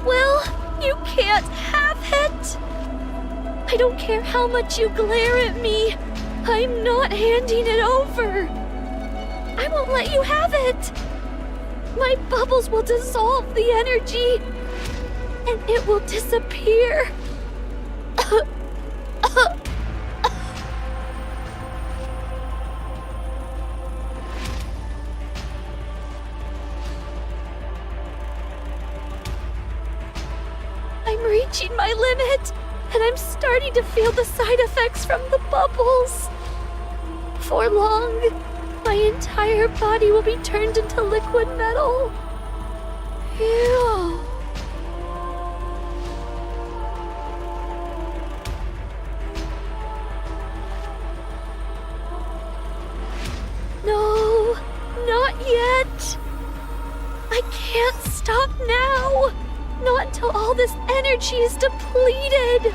Well, you can't have it. I don't care how much you glare at me. I'm not handing it over. I won't let you have it. My bubbles will dissolve the energy, and it will disappear. I'm reaching my limit, and I'm starting to feel the side effects from the bubbles. Before long, my entire body will be turned into liquid metal. Ew. No, not yet. I can't stop now. Not until all this energy is depleted.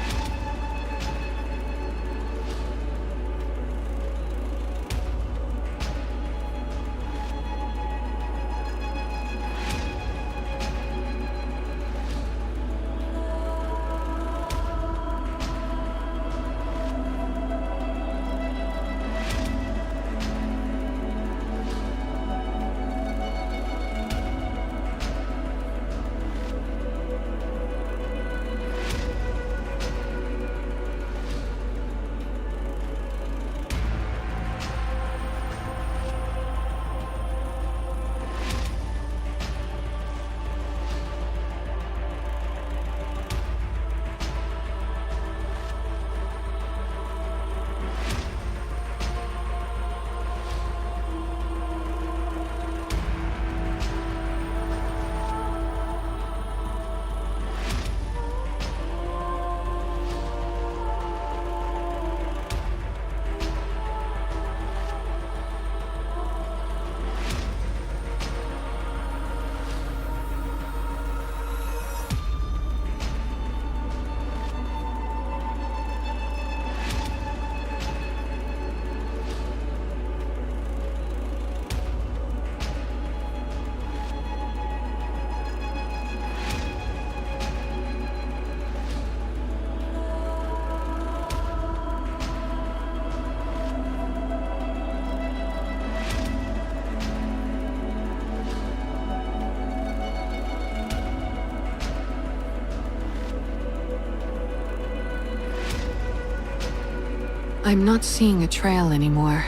I'm not seeing a trail anymore.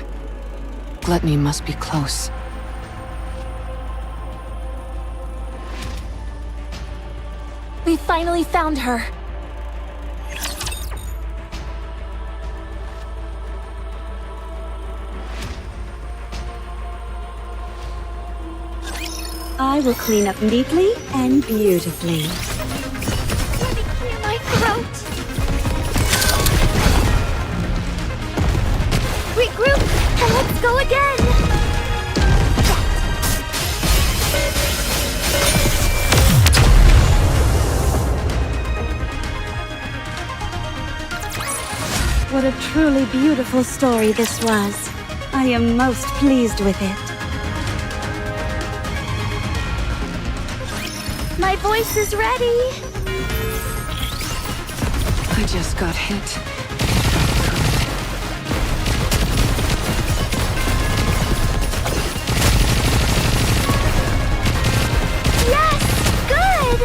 Gluttony must be close. We finally found her. I will clean up neatly and beautifully. Let me clear my throat. Regroup, and let's go again. What a truly beautiful story this was. I am most pleased with it. My voice is ready. I just got hit. Yes, good.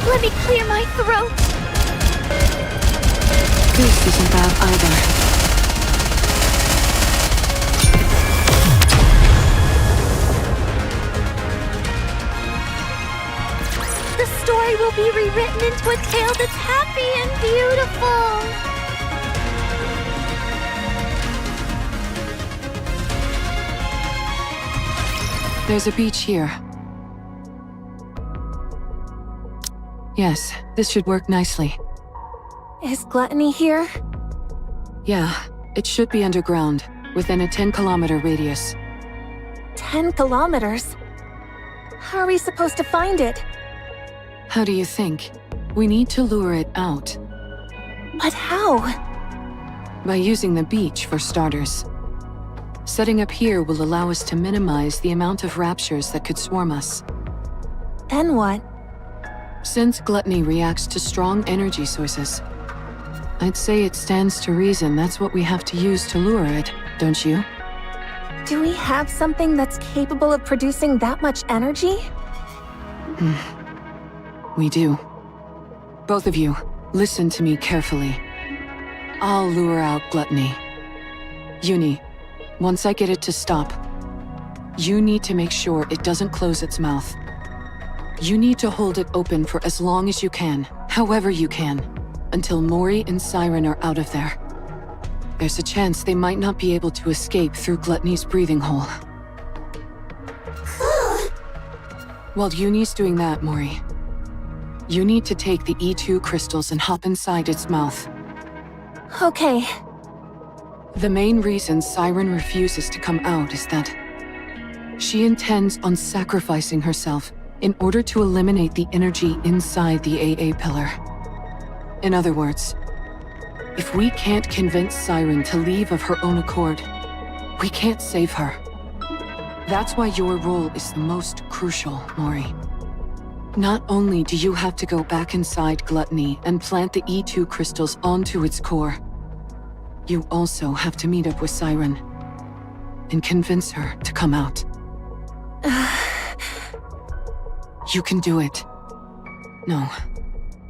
Let me clear my throat. This isn't bad either. The story will be rewritten into a tale that's happy and beautiful. There's a beach here. Yes, this should work nicely. Is Gluttony here? Yeah, it should be underground, within a 10-kilometer radius. 10 kilometers? How are we supposed to find it? How do you think? We need to lure it out. But how? By using the beach for starters. Setting up here will allow us to minimize the amount of raptures that could swarm us. Then what? Since gluttony reacts to strong energy sources, I'd say it stands to reason that's what we have to use to lure it, don't you? Do we have something that's capable of producing that much energy? We do. Both of you, listen to me carefully. I'll lure out gluttony. Uni, once I get it to stop, you need to make sure it doesn't close its mouth. You need to hold it open for as long as you can, however you can, until Mori and Siren are out of there. There's a chance they might not be able to escape through Gluttony's breathing hole. While Uni's doing that, Mori, you need to take the E2 crystals and hop inside its mouth. Okay. The main reason Siren refuses to come out is that she intends on sacrificing herself in order to eliminate the energy inside the AA pillar. In other words, if we can't convince Siren to leave of her own accord, we can't save her. That's why your role is the most crucial, Mori. Not only do you have to go back inside Gluttony and plant the E2 crystals onto its core, you also have to meet up with Siren and convince her to come out. You can do it. No,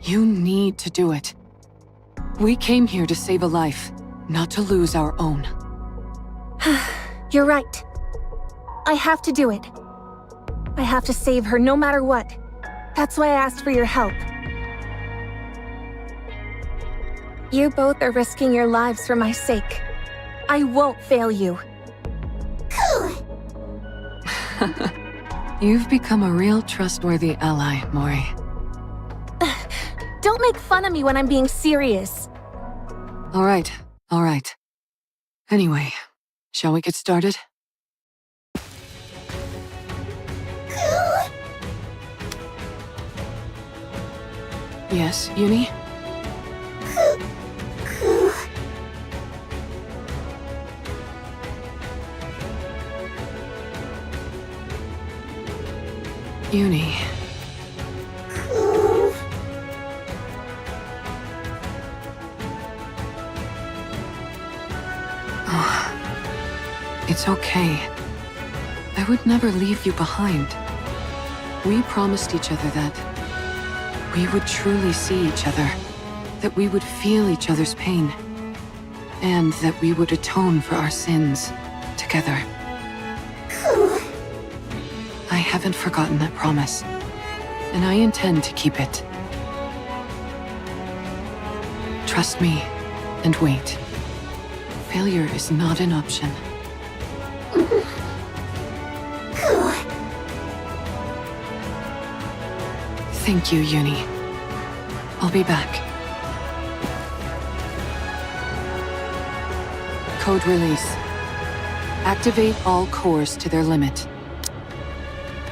you need to do it. We came here to save a life, not to lose our own. You're right. I have to do it. I have to save her no matter what. That's why I asked for your help. You both are risking your lives for my sake. I won't fail you. You've become a real trustworthy ally, Mori. Don't make fun of me when I'm being serious. All right. Anyway, shall we get started? Yes, Uni? Uni. Oh, it's okay. I would never leave you behind. We promised each other that we would truly see each other, that we would feel each other's pain, and that we would atone for our sins together. I haven't forgotten that promise, and I intend to keep it. Trust me, and wait. Failure is not an option. Thank you, Uni. I'll be back. Code release. Activate all cores to their limit.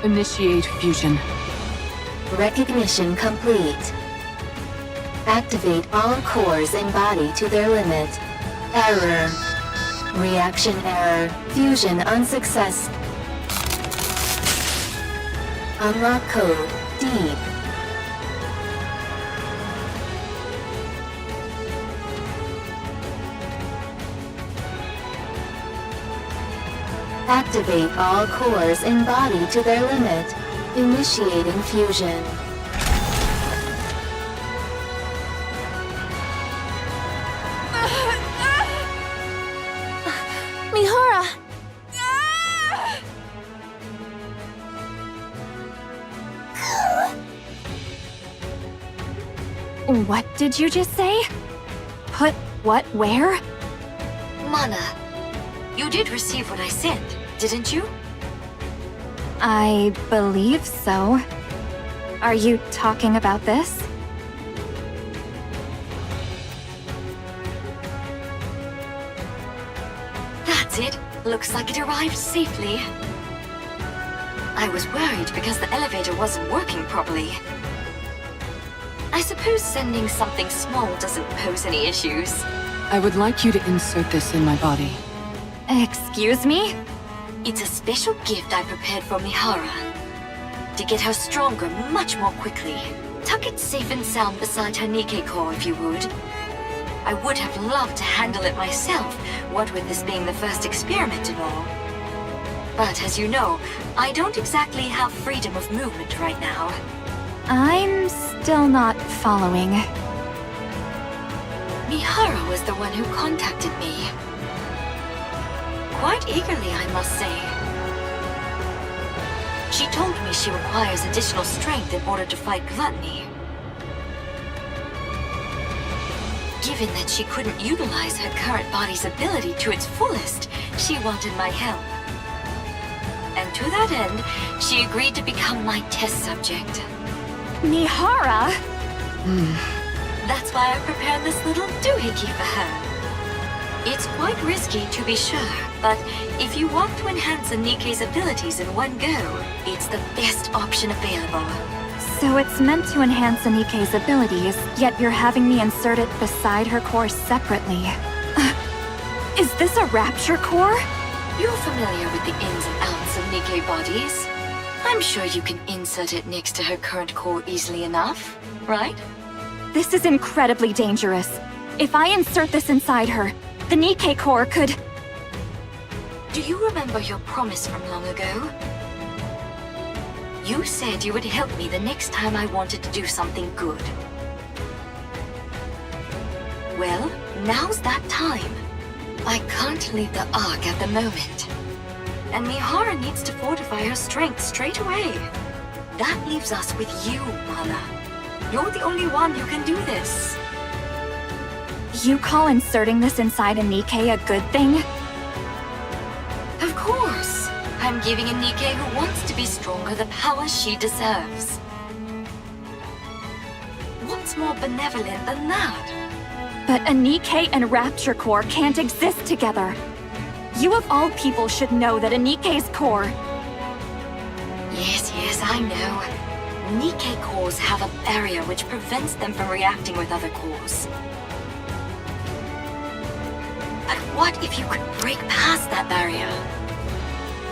Initiate fusion. Recognition complete. Activate all cores in body to their limit. Error. Reaction error. Fusion unsuccess. Unlock code. Deep. Activate all cores in body to their limit. Initiating fusion. Mihara! What did you just say? Put what where? Mana, you did receive what I sent, didn't you? I believe so. Are you talking about this? That's it. Looks like it arrived safely. I was worried because the elevator wasn't working properly. I suppose sending something small doesn't pose any issues. I would like you to insert this in my body. Excuse me? It's a special gift I prepared for Mihara. To get her stronger much more quickly. Tuck it safe and sound beside her NIKKE core if you would. I would have loved to handle it myself, what with this being the first experiment and all. But as you know, I don't exactly have freedom of movement right now. I'm still not following. Mihara was the one who contacted me. Quite eagerly, I must say. She told me she requires additional strength in order to fight gluttony. Given that she couldn't utilize her current body's ability to its fullest, she wanted my help. And to that end, she agreed to become my test subject. Mihara? That's why I prepared this little doohickey for her. It's quite risky to be sure, but if you want to enhance a NIKKE's abilities in one go, it's the best option available. So it's meant to enhance NIKKE's abilities, yet you're having me insert it beside her core separately. Is this a rapture core? You're familiar with the ins and outs of NIKKE bodies. I'm sure you can insert it next to her current core easily enough, right? This is incredibly dangerous. If I insert this inside her, the NIKKE core could... Do you remember your promise from long ago? You said you would help me the next time I wanted to do something good. Well, now's that time. I can't leave the Ark at the moment. And Mihara needs to fortify her strength straight away. That leaves us with you, Mana. You're the only one who can do this. You call inserting this inside a NIKKE a good thing? Of course. I'm giving a NIKKE who wants to be stronger the power she deserves. What's more benevolent than that? But a NIKKE and Rapture Core can't exist together. You of all people should know that a NIKKE's core... Yes, I know. NIKKE cores have a barrier which prevents them from reacting with other cores. But what if you could break past that barrier?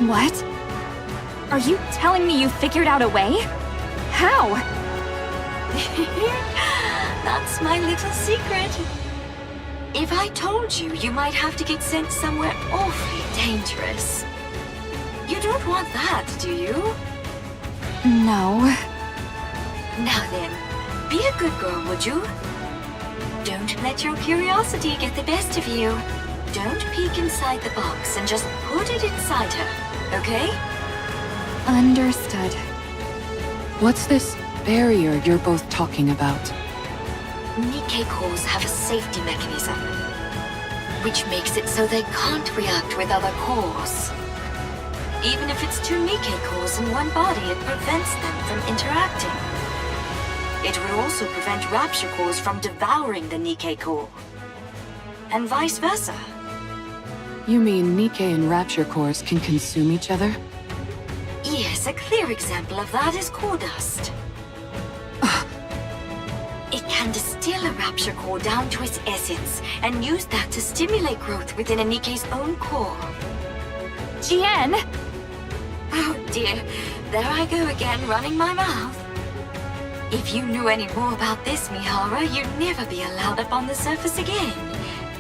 What? Are you telling me you figured out a way? How? That's my little secret. If I told you, you might have to get sent somewhere awfully dangerous. You don't want that, do you? No. Now then, be a good girl, would you? Don't let your curiosity get the best of you. Don't peek inside the box and just put it inside her, okay? Understood. What's this barrier you're both talking about? NIKKE cores have a safety mechanism, which makes it so they can't react with other cores. Even if it's two NIKKE cores in one body, it prevents them from interacting. It will also prevent Rapture cores from devouring the NIKKE core, and vice versa. You mean NIKKE and Rapture cores can consume each other? Yes, a clear example of that is core dust. It can distill a Rapture core down to its essence and use that to stimulate growth within a NIKKE's own core. Jien! Oh dear, there I go again, running my mouth. If you knew any more about this, Mihara, you'd never be allowed up on the surface again.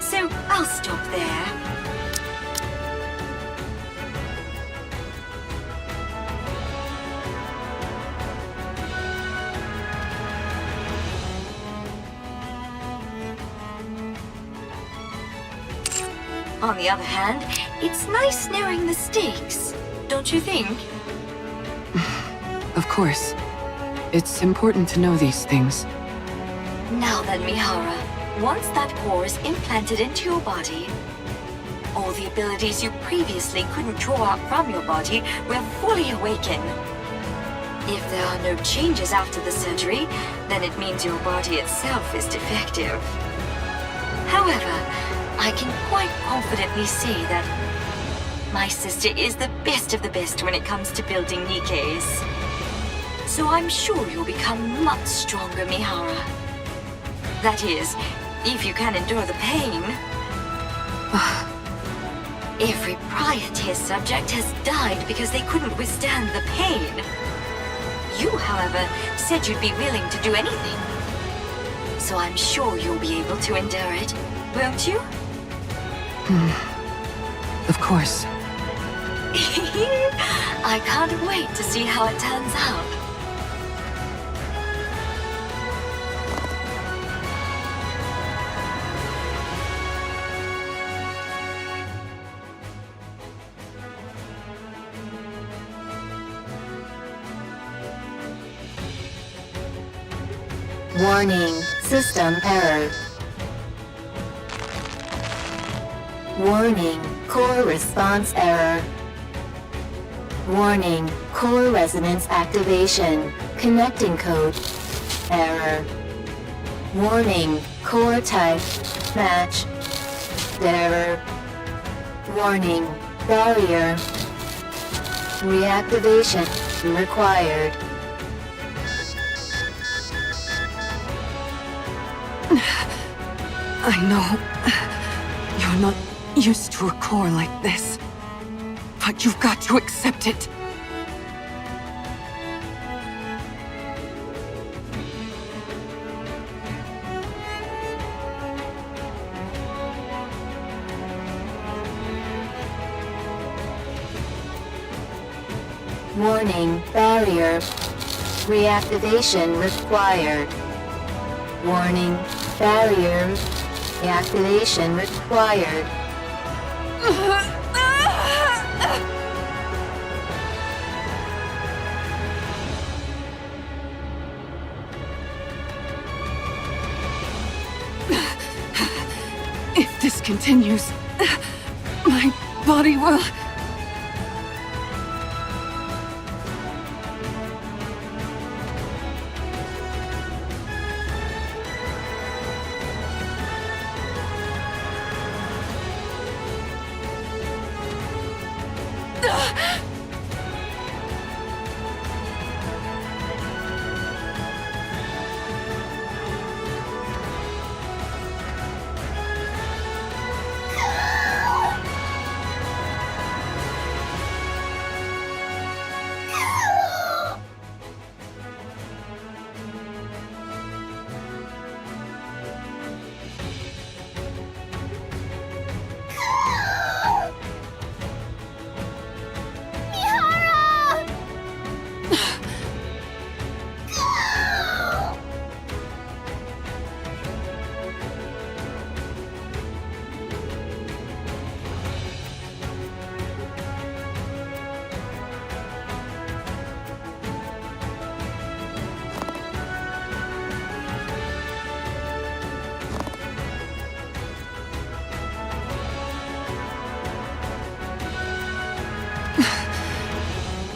So I'll stop there. On the other hand, it's nice knowing the stakes, don't you think? Of course. It's important to know these things. Now then, Mihara, once that core is implanted into your body, all the abilities you previously couldn't draw out from your body will fully awaken. If there are no changes after the surgery, then it means your body itself is defective. However, I can quite confidently say that my sister is the best of the best when it comes to building NIKKEs. So I'm sure you'll become much stronger, Mihara. That is, if you can endure the pain. Every prior test subject has died because they couldn't withstand the pain. You, however, said you'd be willing to do anything. So I'm sure you'll be able to endure it, won't you? Of course. I can't wait to see how it turns out. Warning, system error. Warning, core response error. Warning, core resonance activation. Connecting code error. Warning, core type match error. Warning, barrier reactivation required. I know you're not used to a core like this, but you've got to accept it. Warning, barrier reactivation required. Warning, barrier reactivation required. If this continues, my body will...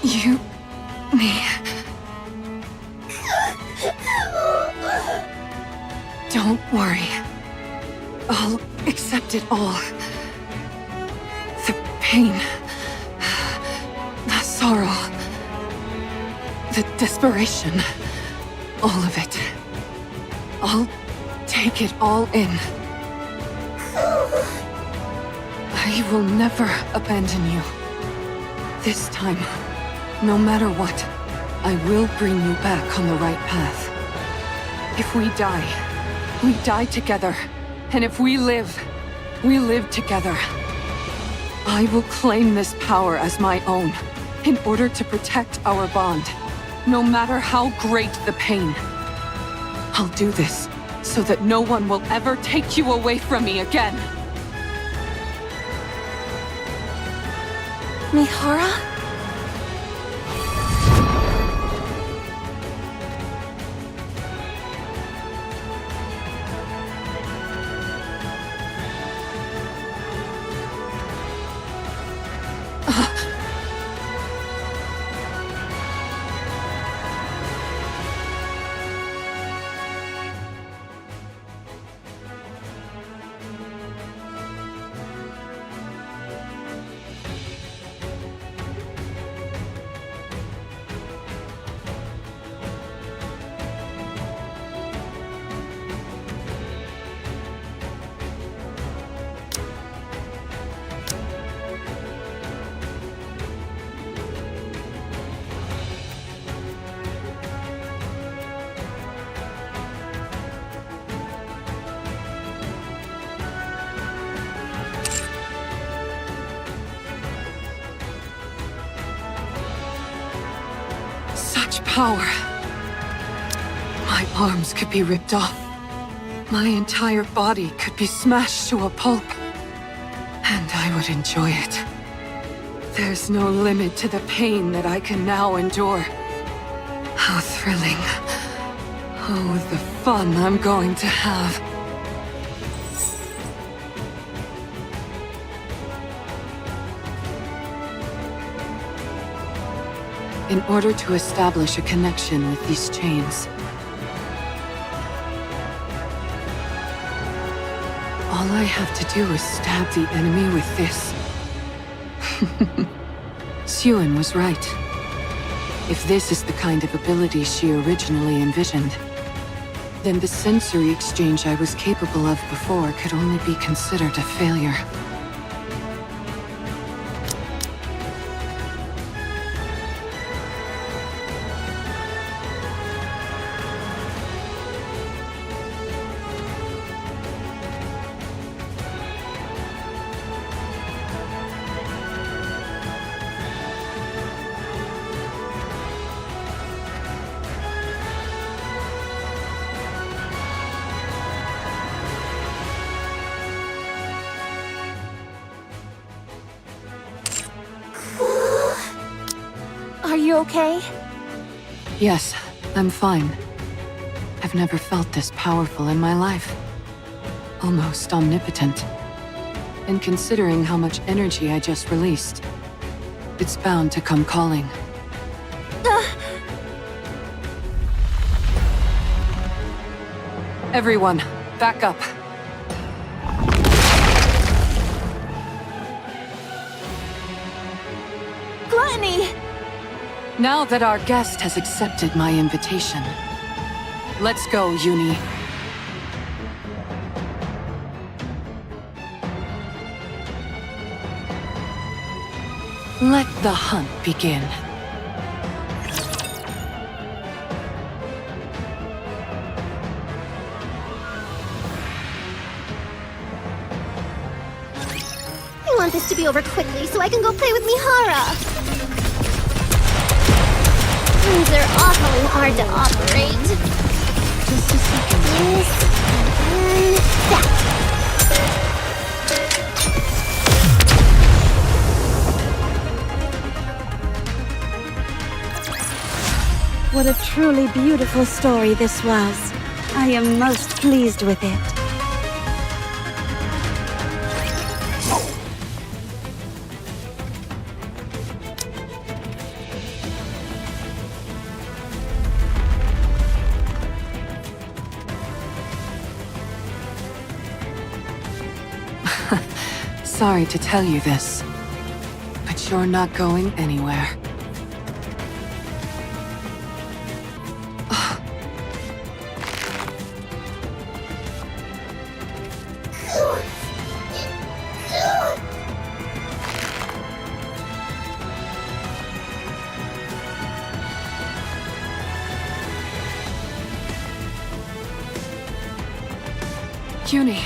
You... me... Don't worry. I'll accept it all. The pain... the sorrow... the desperation... all of it. I'll take it all in. I will never abandon you. This time, no matter what, I will bring you back on the right path. If we die together. And if we live together. I will claim this power as my own, in order to protect our bond, no matter how great the pain. I'll do this, so that no one will ever take you away from me again. Mihara? power. My arms could be ripped off. My entire body could be smashed to a pulp. And I would enjoy it. There's no limit to the pain that I can now endure. How thrilling. Oh, the fun I'm going to have. In order to establish a connection with these chains, all I have to do is stab the enemy with this. Suen was right. If this is the kind of ability she originally envisioned, then the sensory exchange I was capable of before could only be considered a failure. Are you okay? Yes, I'm fine. I've never felt this powerful in my life. Almost omnipotent. And considering how much energy I just released, it's bound to come calling. Everyone, back up. Gluttony! Now that our guest has accepted my invitation, let's go, Uni. Let the hunt begin. I want this to be over quickly so I can go play with Mihara. Things are awfully hard to operate. Just a second. This, and then that. What a truly beautiful story this was. I am most pleased with it. Sorry to tell you this, but you're not going anywhere. Uni.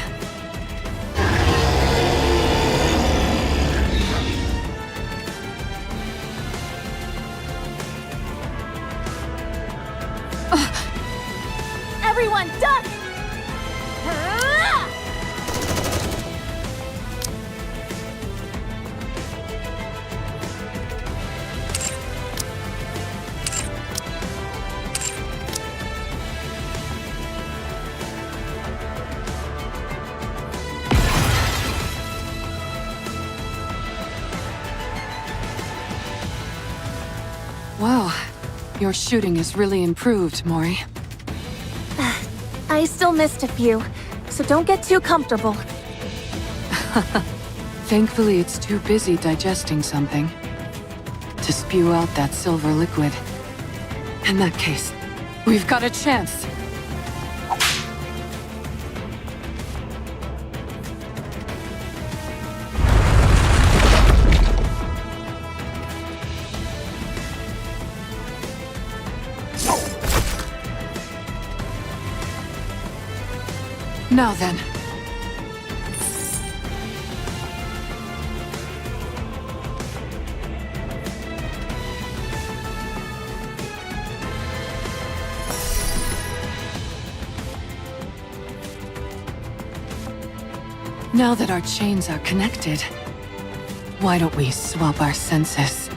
Everyone, duck! Wow, your shooting is really improved, Mori. I still missed a few, so don't get too comfortable. Thankfully, it's too busy digesting something to spew out that silver liquid. In that case, we've got a chance. Now then. Now that our chains are connected, why don't we swap our senses?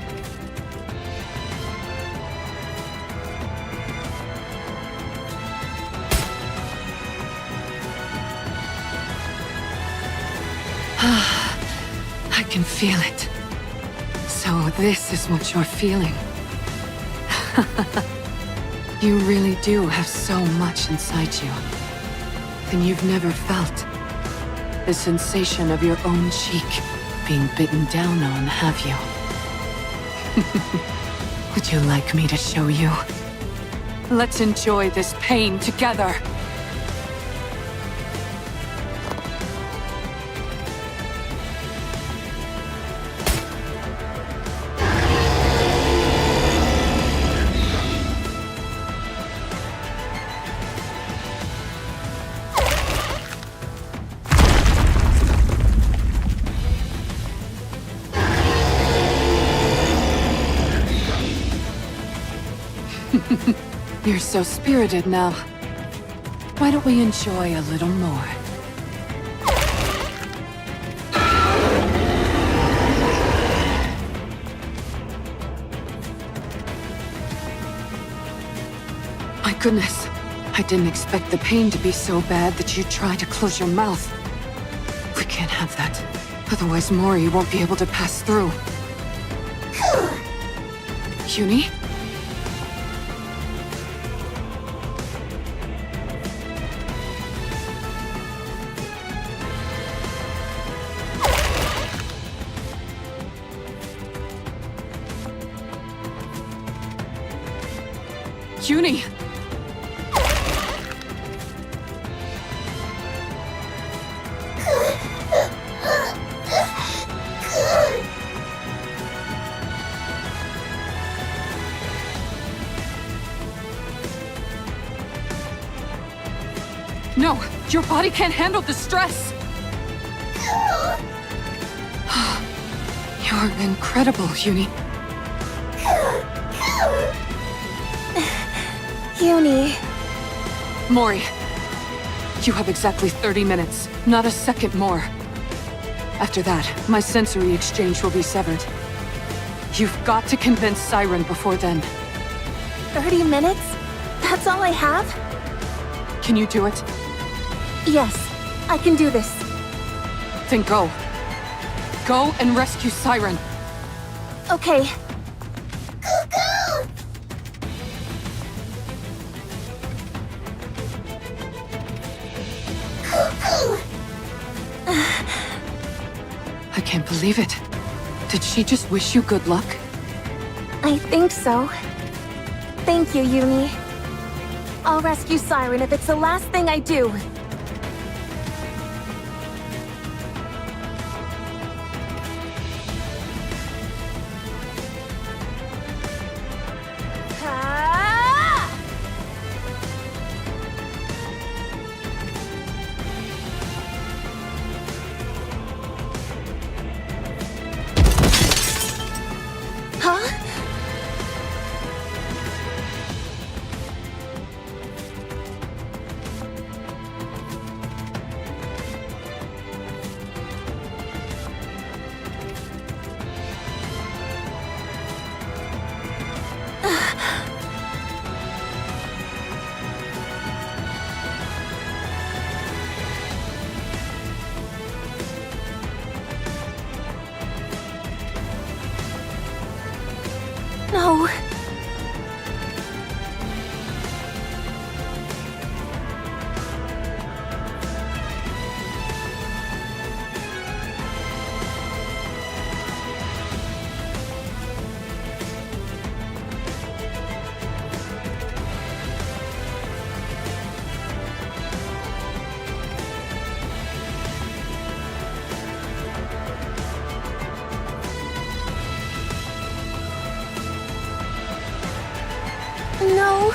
I can feel it. So this is what you're feeling. You really do have so much inside you. And you've never felt the sensation of your own cheek being bitten down on, have you? Would you like me to show you? Let's enjoy this pain together. You're so spirited now. Why don't we enjoy a little more? My goodness, I didn't expect the pain to be so bad that you'd try to close your mouth. We can't have that. Otherwise Mori won't be able to pass through. Uni? Uni! No! Your body can't handle the stress! You're incredible, Uni. Uni. Mori, you have exactly 30 minutes, not a second more. After that, my sensory exchange will be severed. You've got to convince Siren before then. 30 minutes? That's all I have? Can you do it? Yes, I can do this. Then go. Go and rescue Siren. Okay. I can't believe it. Did she just wish you good luck? I think so. Thank you, Uni. I'll rescue Siren if it's the last thing I do. No. No.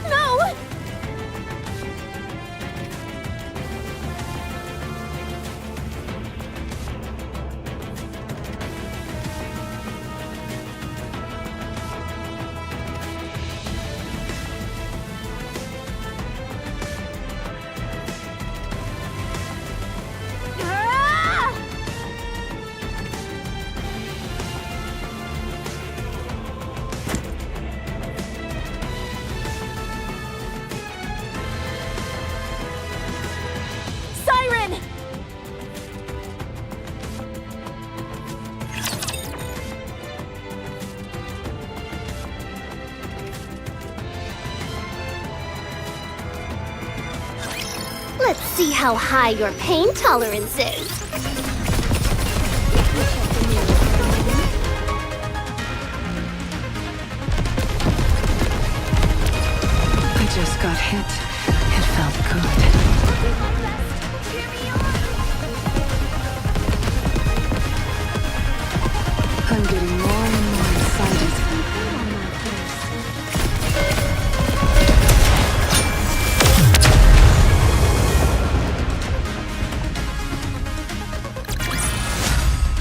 No! see how high your pain tolerance is. I just got hit. It felt good. I'm getting more and more excited.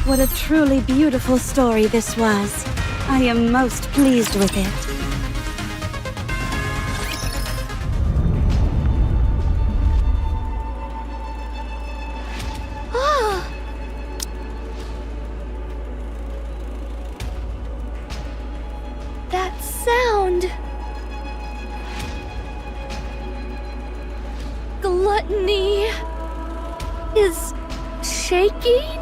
What a truly beautiful story this was. I am most pleased with it. That sound. Gluttony is shaking?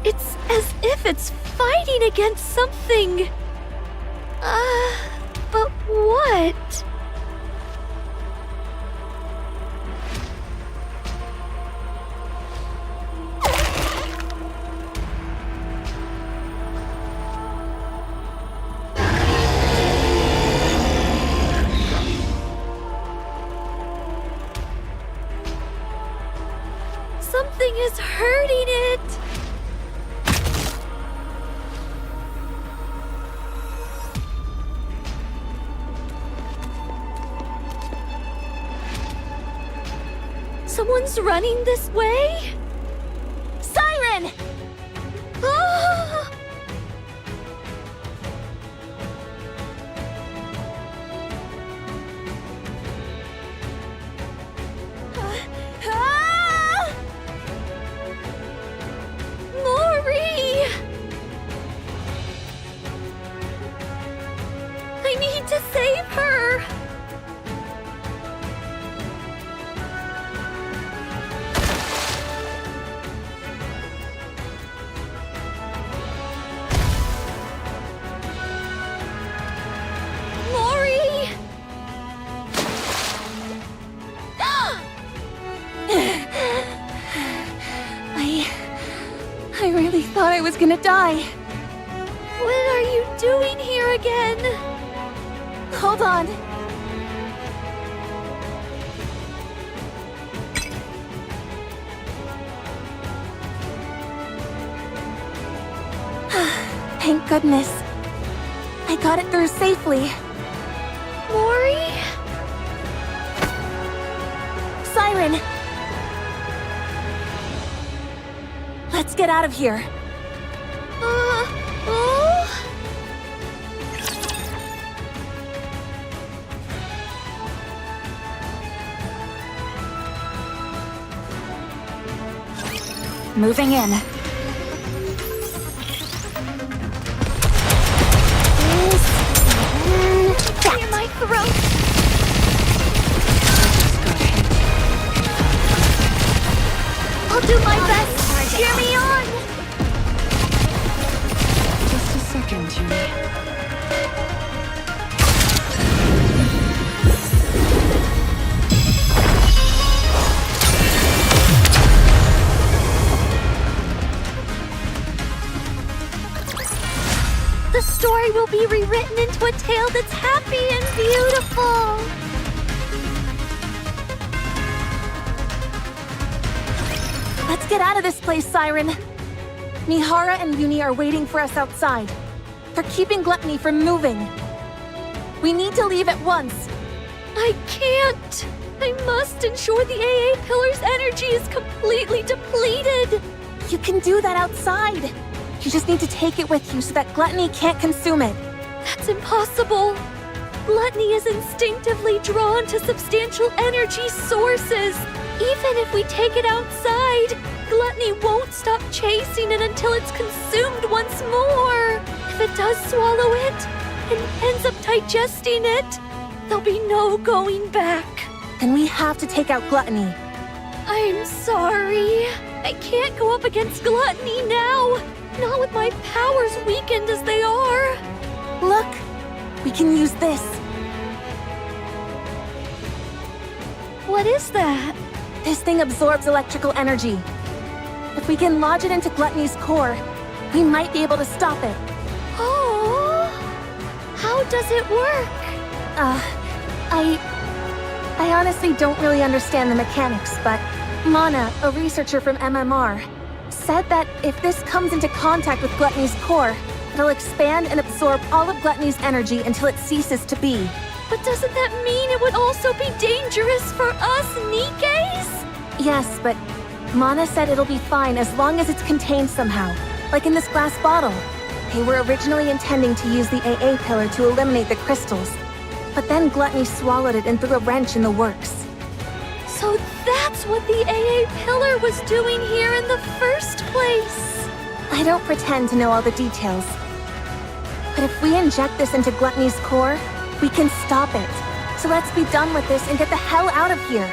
It's as if it's fighting against something. But what? Something is hurting it. Someone's running this way? Siren! Ah! Ah! Mori! I need to save her! Mori! I really thought I was gonna die. What are you doing here again? Hold on. Thank goodness. I got it through safely. Mori? Siren! Let's get out of here. Oh? Moving in. In my throat! I'll do my best! Cheer me on! Just a second, Junie. The story will be rewritten into a tale that's happy and beautiful! Let's get out of this place, Siren. Mihara and Uni are waiting for us outside. They're keeping Gluttony from moving. We need to leave at once. I can't! I must ensure the AA Pillar's energy is completely depleted! You can do that outside. You just need to take it with you so that Gluttony can't consume it. That's impossible! Gluttony is instinctively drawn to substantial energy sources. Even if we take it outside, Gluttony won't stop chasing it until it's consumed once more. If it does swallow it, and ends up digesting it, there'll be no going back. Then we have to take out Gluttony. I'm sorry. I can't go up against Gluttony now. Not with my powers weakened as they are. Look, we can use this. What is that? This thing absorbs electrical energy. If we can lodge it into Gluttony's core, we might be able to stop it. Oh, how does it work? I honestly don't really understand the mechanics, but Mana, a researcher from MMR, said that if this comes into contact with Gluttony's core, it'll expand and absorb all of Gluttony's energy until it ceases to be. But doesn't that mean it would also be dangerous for us NIKKEs? Yes, but Mana said it'll be fine as long as it's contained somehow, like in this glass bottle. They were originally intending to use the AA pillar to eliminate the crystals, but then Gluttony swallowed it and threw a wrench in the works. So that's what the AA pillar was doing here in the first place. I don't pretend to know all the details, but if we inject this into Gluttony's core, we can stop it. So let's be done with this and get the hell out of here.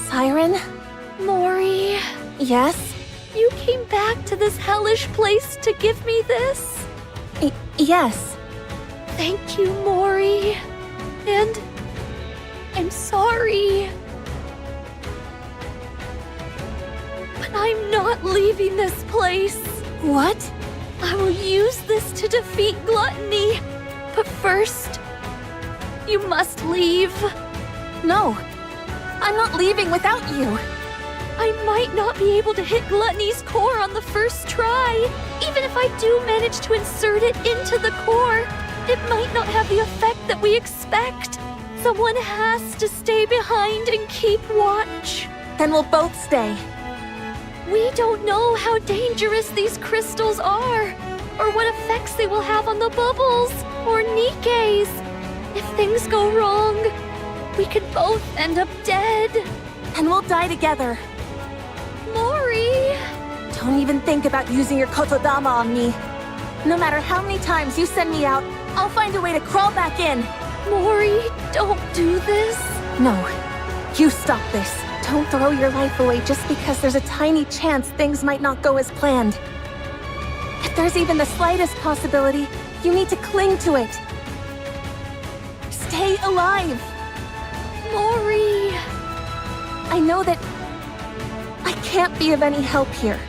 Siren? Mori, Yes? you came back to this hellish place to give me this? Yes. Thank you, Mori. And I'm sorry. But I'm not leaving this place. What? I will use this to defeat Gluttony. But first, you must leave. No. I'm not leaving without you. I might not be able to hit Gluttony's core on the first try. Even if I do manage to insert it into the core, it might not have the effect that we expect. Someone has to stay behind and keep watch. Then we'll both stay. We don't know how dangerous these crystals are, or what effects they will have on the bubbles, or NIKKEs. If things go wrong, we could both end up dead. And we'll die together. Mori! Don't even think about using your kotodama on me. No matter how many times you send me out, I'll find a way to crawl back in. Mori, don't do this. No, you stop this. Don't throw your life away just because there's a tiny chance things might not go as planned. If there's even the slightest possibility, you need to cling to it. Stay alive. Mori! I know that I can't be of any help here.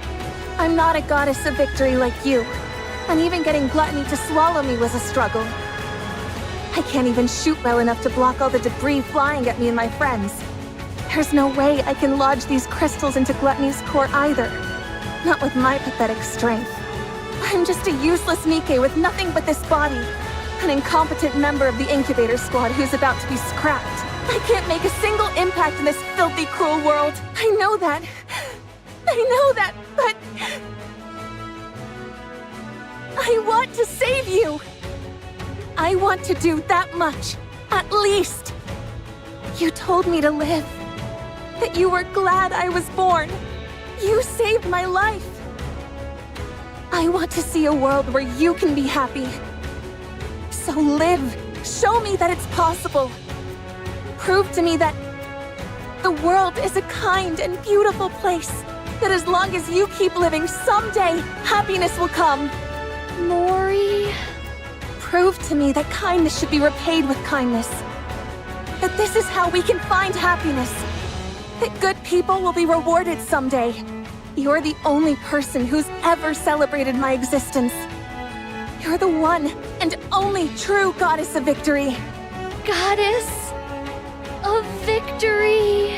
I'm not a goddess of victory like you, and even getting Gluttony to swallow me was a struggle. I can't even shoot well enough to block all the debris flying at me and my friends. There's no way I can lodge these crystals into Gluttony's core either. Not with my pathetic strength. I'm just a useless NIKKE with nothing but this body. An incompetent member of the incubator squad who's about to be scrapped. I can't make a single impact in this filthy, cruel world. I know that. But I want to save you. I want to do that much, at least. You told me to live. That you were glad I was born. You saved my life. I want to see a world where you can be happy. So live. Show me that it's possible. Prove to me that the world is a kind and beautiful place. That as long as you keep living, someday happiness will come. Mori... Prove to me that kindness should be repaid with kindness. That this is how we can find happiness. That good people will be rewarded someday. You're the only person who's ever celebrated my existence. You're the one and only true goddess of victory. Goddess of victory.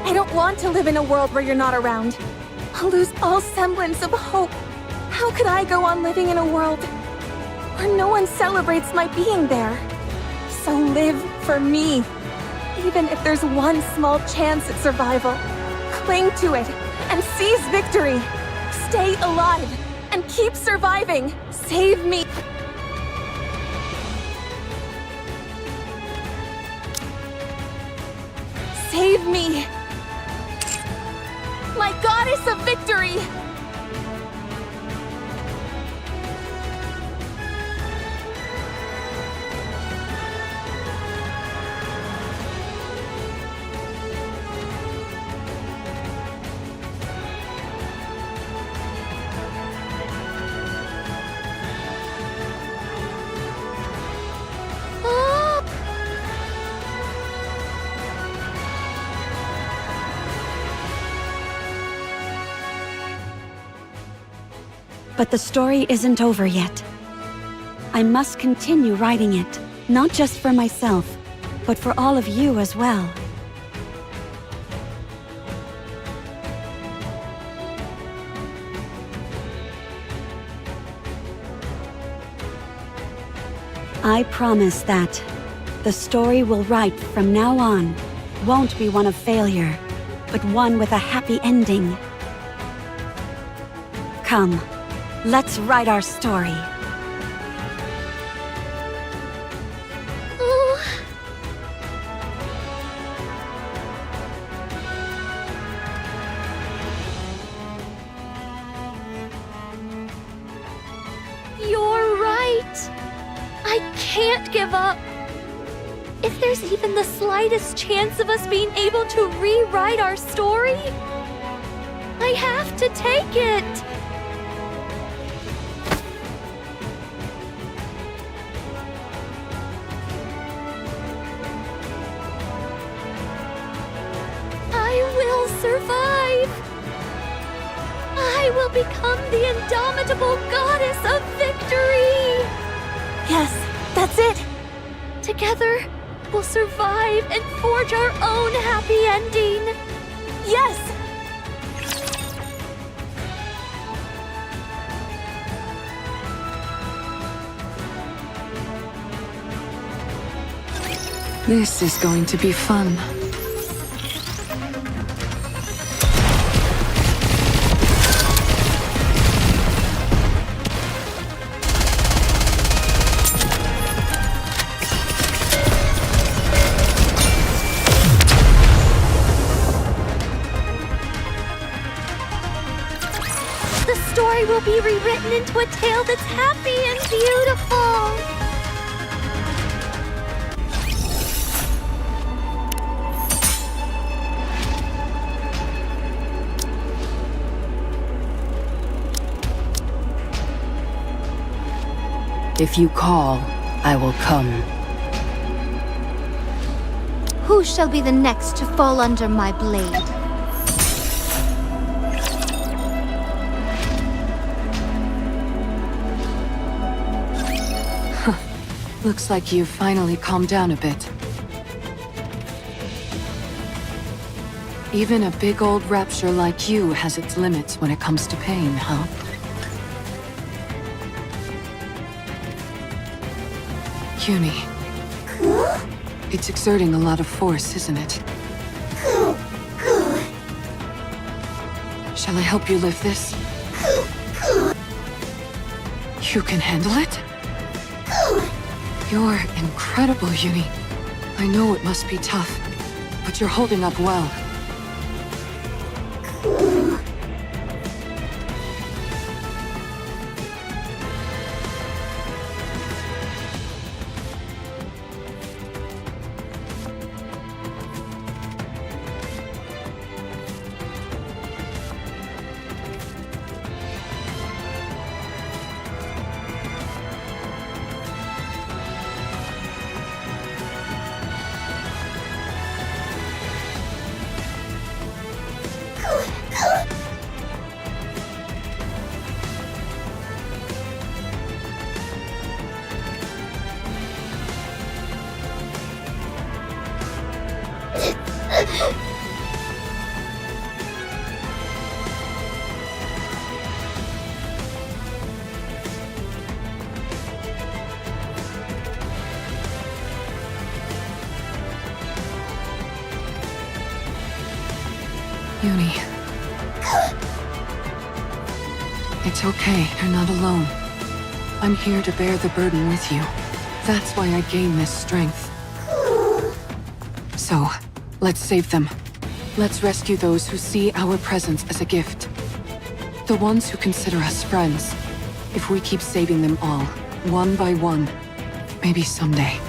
I don't want to live in a world where you're not around. I'll lose all semblance of hope. How could I go on living in a world where no one celebrates my being there? So live for me. Even if there's one small chance at survival, cling to it and seize victory. Stay alive and keep surviving. Save me. Save me. My my goddess of victory! Oh! But the story isn't over yet. I must continue writing it, not just for myself, but for all of you as well. I promise that the story we'll write from now on won't be one of failure, but one with a happy ending. Come, let's write our story. Oh. You're right. I can't give up. If there's even the slightest chance of us being able to rewrite our story, I have to take it. I will survive. I will become the indomitable goddess of victory. Yes, that's it! Together, we'll survive and forge our own happy ending. Yes! This is going to be fun. The story will be rewritten into a tale that's happy and beautiful. If you call, I will come. Who shall be the next to fall under my blade? Looks like you've finally calmed down a bit. Even a big old rapture like you has its limits when it comes to pain, huh? Uni. It's exerting a lot of force, isn't it? Shall I help you lift this? You can handle it? You're incredible, Uni. I know it must be tough, but you're holding up well. Uni. It's okay, you're not alone. I'm here to bear the burden with you. That's why I gain this strength. So, let's save them. Let's rescue those who see our presence as a gift. The ones who consider us friends. If we keep saving them all, one by one, maybe someday,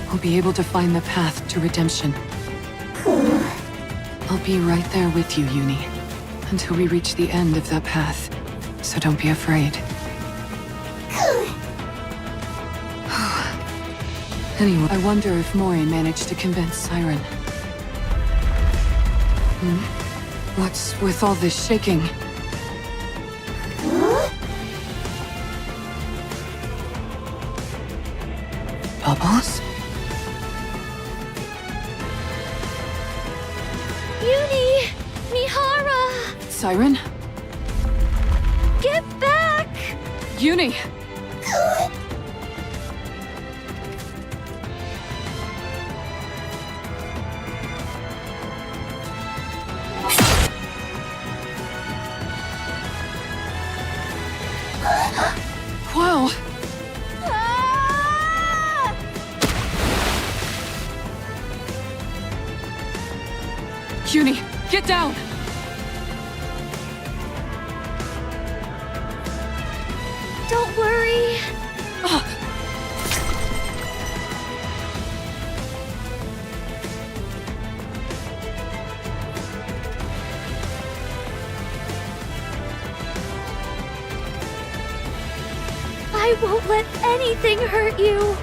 we'll be able to find the path to redemption. I'll be right there with you, Uni, until we reach the end of that path. So don't be afraid. Anyway, I wonder if Mori managed to convince Siren. What's with all this shaking? Bubbles? Uni! Mihara! Siren? Get back! Uni! Wow! Uni, get down! Don't worry. I won't let anything hurt you.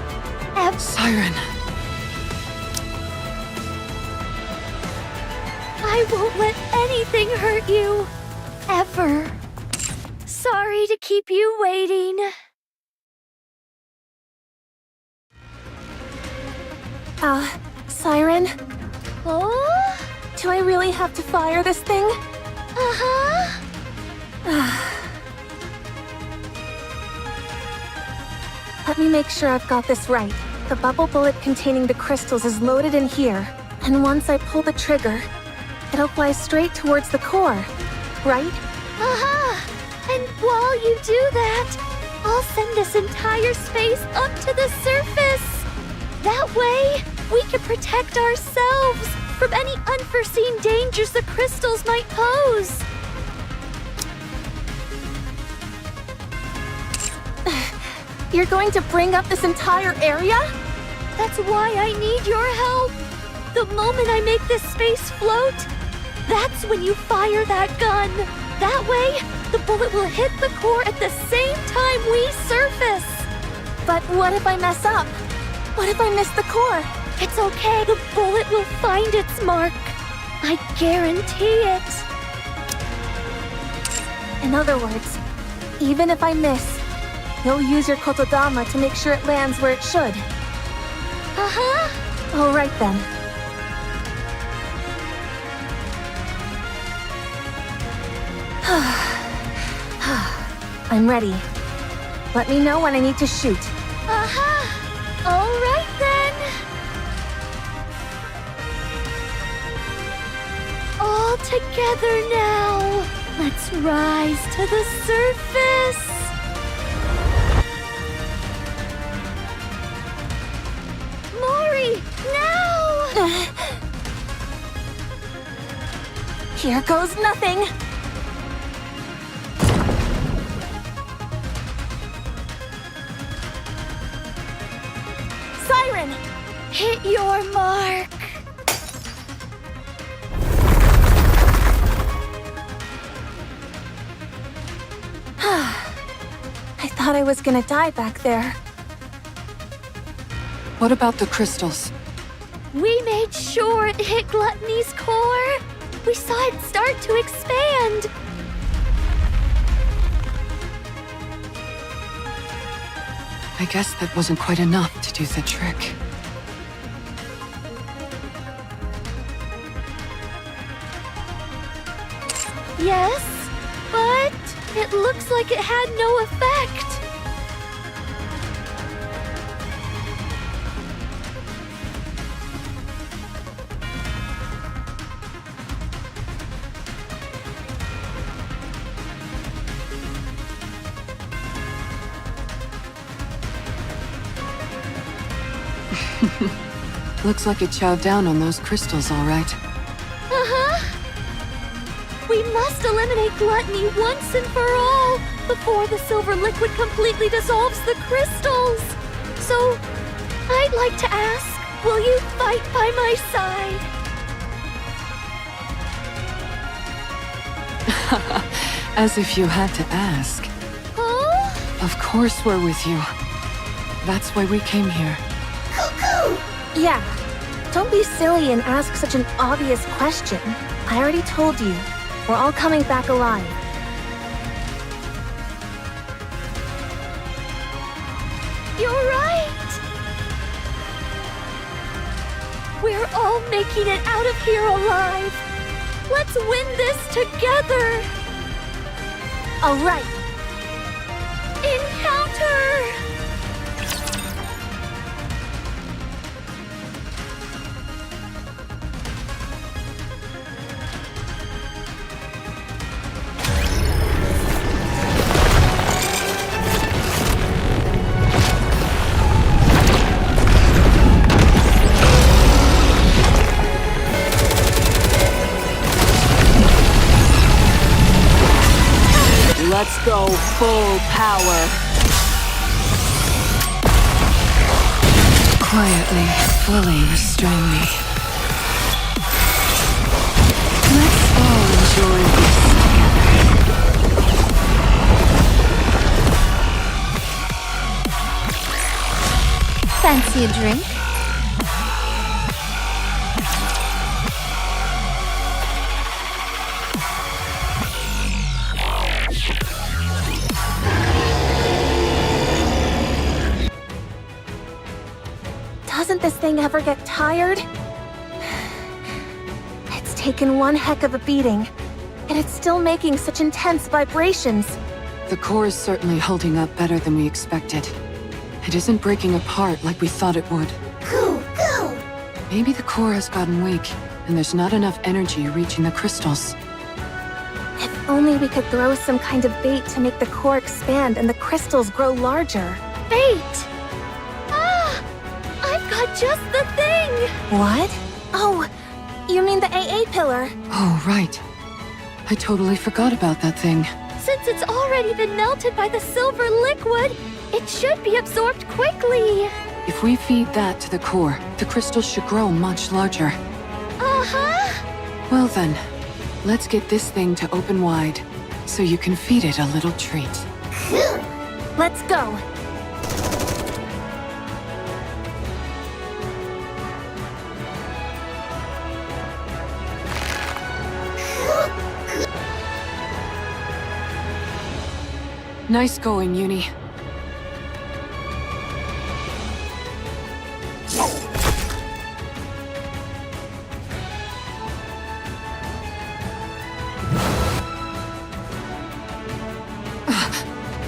Siren. I won't let anything hurt you. Ever. Sorry to keep you waiting. Siren? Oh? Do I really have to fire this thing? Uh-huh. Let me make sure I've got this right. The bubble bullet containing the crystals is loaded in here, and once I pull the trigger, it'll fly straight towards the core, right? Uh-huh. And while you do that, I'll send this entire space up to the surface. That way, we can protect ourselves from any unforeseen dangers the crystals might pose. You're going to bring up this entire area? That's why I need your help. The moment I make this space float, that's when you fire that gun. That way, the bullet will hit the core at the same time we surface. But what if I mess up? What if I miss the core? It's okay. The bullet will find its mark. I guarantee it. In other words, even if I miss, you'll use your kotodama to make sure it lands where it should. Uh-huh. All right then. I'm ready. Let me know when I need to shoot. Uh-huh. All right then. All together now. Let's rise to the surface. Mori, now! Here goes nothing. Siren! Hit your mark. I thought I was gonna die back there. What about the crystals? We made sure it hit Gluttony's core. We saw it start to expand. I guess that wasn't quite enough to do the trick. Yes, but it looks like it had no effect. Looks like it chowed down on those crystals, all right. Uh-huh. We must eliminate gluttony once and for all before the silver liquid completely dissolves the crystals. So, I'd like to ask, will you fight by my side? As if you had to ask. Huh? Of course we're with you. That's why we came here. Yeah. Don't be silly and ask such an obvious question. I already told you. We're all coming back alive. You're right! We're all making it out of here alive! Let's win this together! All right. Encounter! Let's go full power. Quietly, fully restrain me. Let's all enjoy this together. Fancy a drink? Doesn't this thing ever get tired? It's taken one heck of a beating, and it's still making such intense vibrations. The core is certainly holding up better than we expected. It isn't breaking apart like we thought it would. Go! Maybe the core has gotten weak, and there's not enough energy reaching the crystals. If only we could throw some kind of bait to make the core expand and the crystals grow larger. Bait! Ah! I've got just the thing! What? Oh, you mean the AA pillar? Oh, right. I totally forgot about that thing. Since it's already been melted by the silver liquid, it should be absorbed quickly. If we feed that to the core, the crystals should grow much larger. Uh-huh! Well then, let's get this thing to open wide, so you can feed it a little treat. Let's go. Nice going, Uni.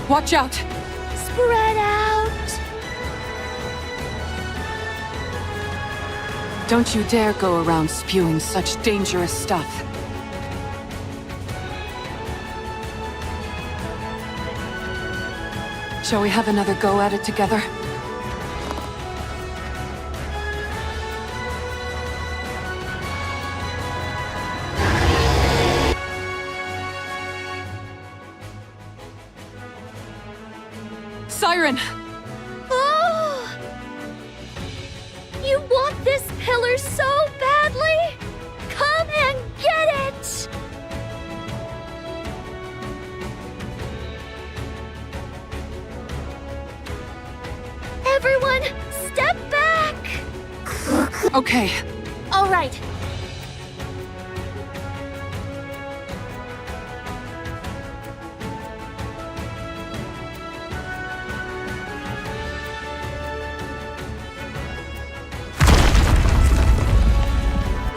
Watch out! Spread out! Don't you dare go around spewing such dangerous stuff. Shall we have another go at it together? Siren! Oh! You want this pillar so badly? Come and get it! Everyone, step back! Okay, All right.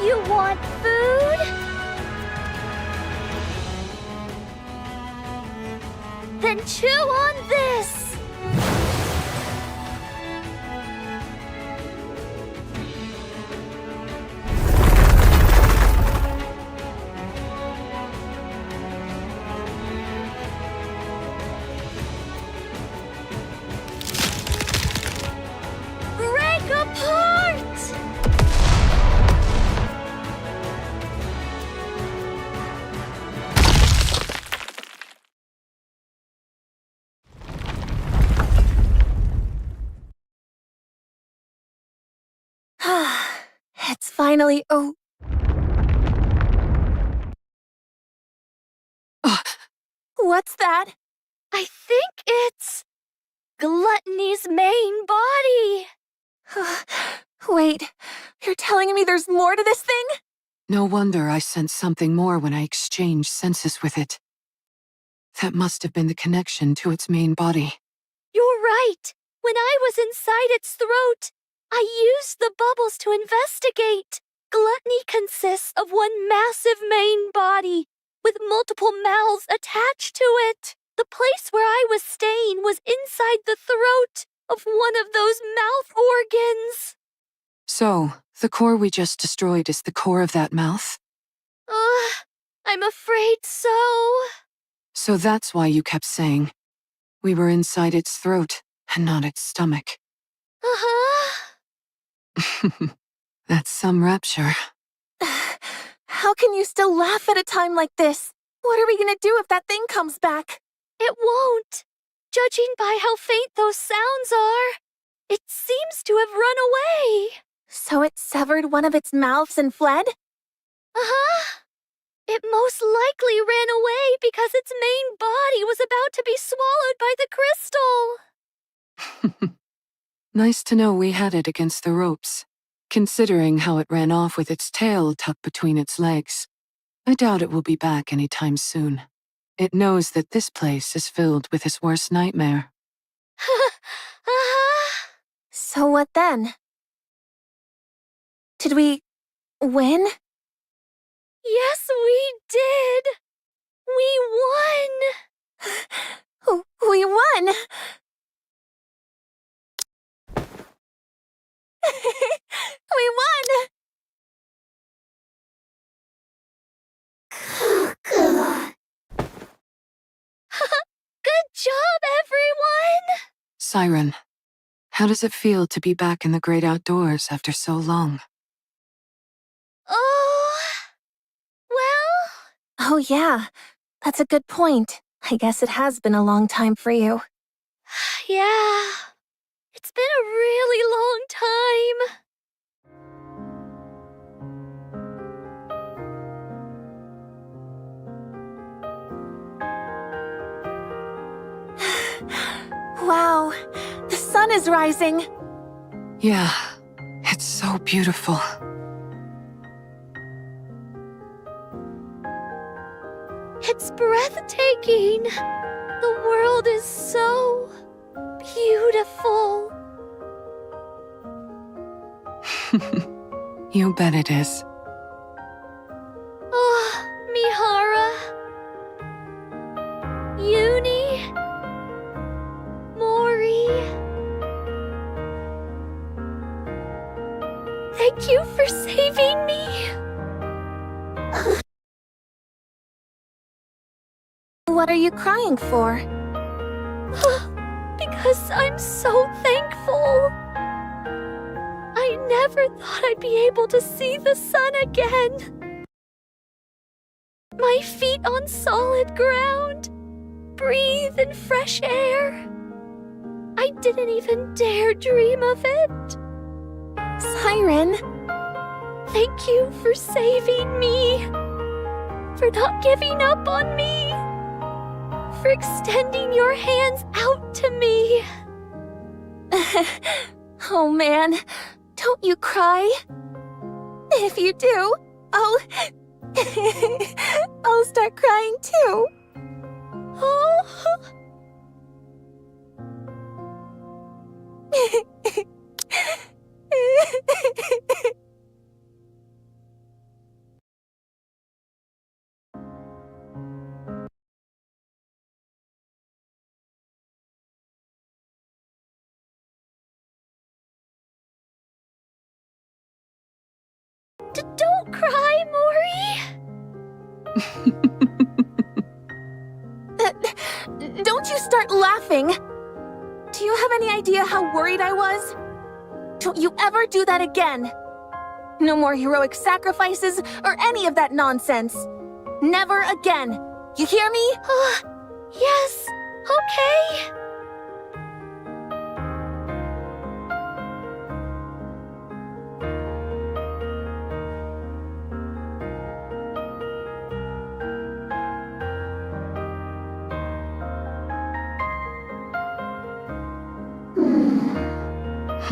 You want food? Then chew on this! Break apart! finally What's that? I think it's Gluttony's main body. Wait, you're telling me there's more to this thing? No wonder I sensed something more when I exchanged senses with it. That must have been the connection to its main body. You're right. When I was inside its throat, I used the bubbles to investigate. Gluttony consists of one massive main body, with multiple mouths attached to it. The place where I was staying was inside the throat of one of those mouth organs. So, the core we just destroyed is the core of that mouth? I'm afraid so. So that's why you kept saying, we were inside its throat and not its stomach. That's some rapture. How can you still laugh at a time like this? What are we gonna do if that thing comes back? It won't. Judging by how faint those sounds are, it seems to have run away. So it severed one of its mouths and fled? It most likely ran away because its main body was about to be swallowed by the crystal. Nice to know we had it against the ropes. Considering how it ran off with its tail tucked between its legs, I doubt it will be back anytime soon. It knows that this place is filled with his worst nightmare. So what then? Did we win? Yes, we did. We won. We won! We won! Good job, everyone! Siren, how does it feel to be back in the great outdoors after so long? Oh yeah, that's a good point. I guess it has been a long time for you. Yeah, it's been a really long time. Wow, the sun is rising. Yeah, it's so beautiful. It's breathtaking. The world is so beautiful. You bet it is. Oh, Mihara. Uni. Mori. Thank you for saving me. What are you crying for? Because I'm so thankful. I never thought I'd be able to see the sun again. My feet on solid ground. Breathe in fresh air. I didn't even dare dream of it. Siren. Thank you for saving me. For not giving up on me. For extending your hands out to me. Oh man, don't you cry. If you do, I'll start crying too. Oh. Don't cry, Mori. Don't you start laughing. Do you have any idea how worried I was? Don't you ever do that again. No more heroic sacrifices or any of that nonsense. Never again. You hear me? Yes, okay.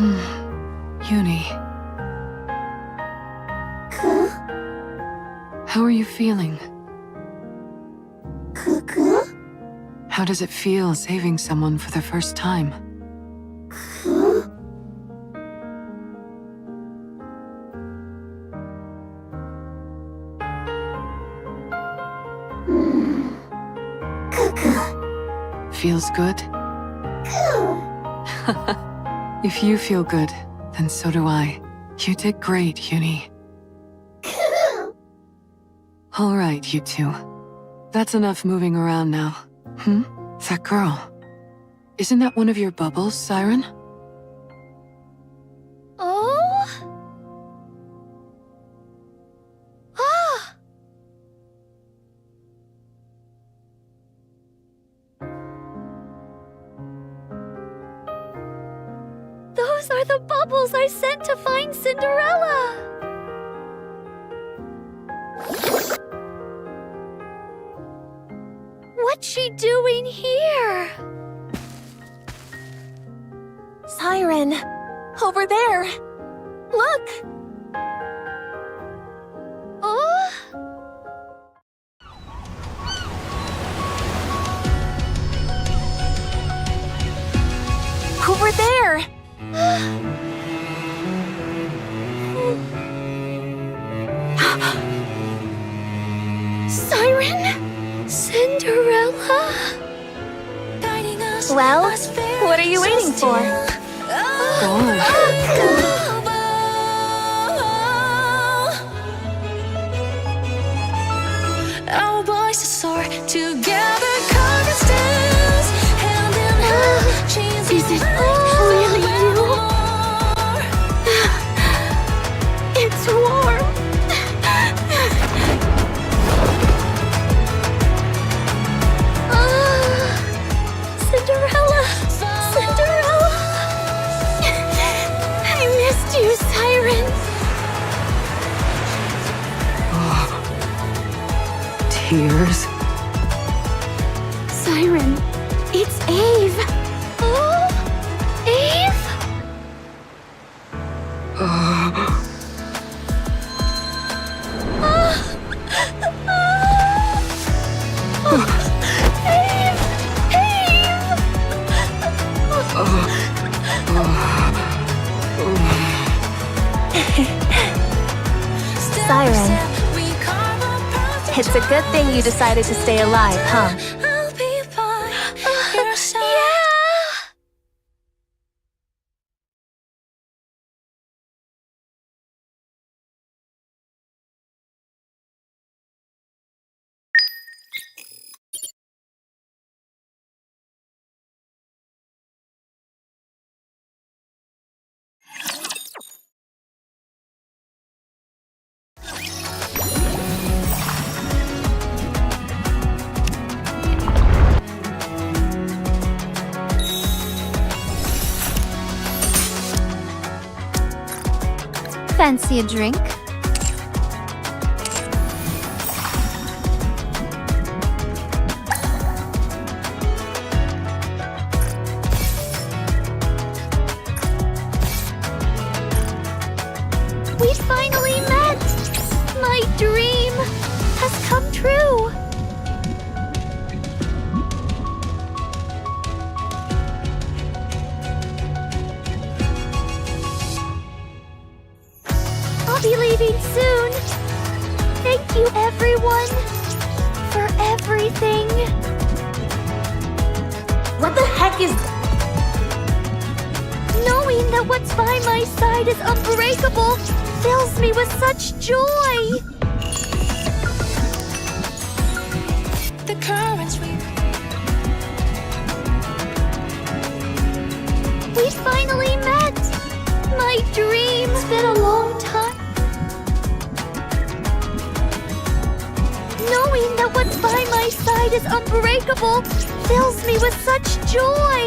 Uni. How are you feeling? How does it feel saving someone for the first time? Feels good? If you feel good, then so do I. You did great, Uni. All right, you two. That's enough moving around now. That girl. Isn't that one of your bubbles, Siren? Oh? Ah! Those are the bubbles I sent to find Cinderella! What's she doing here? Siren! Over there! Look! Oh? Over there! Siren? Cinderella? Well, what are you waiting for? Our voices soar together, carving stems, hand in hand, chains Is it really you? It's warm! Cinderella! Cinderella! I missed you, Siren! Tears? Siren, it's Eve! Oh? Eve? Siren, it's a good thing you decided to stay alive, huh? I'll be by your side. Fancy a drink? We finally met! My dream has come true! I'll be leaving soon. Thank you, everyone, for everything. What the heck is... Knowing that what's by my side is unbreakable fills me with such joy. The currents We finally met. My dream's been a long time. Knowing that what's by my side is unbreakable fills me with such joy.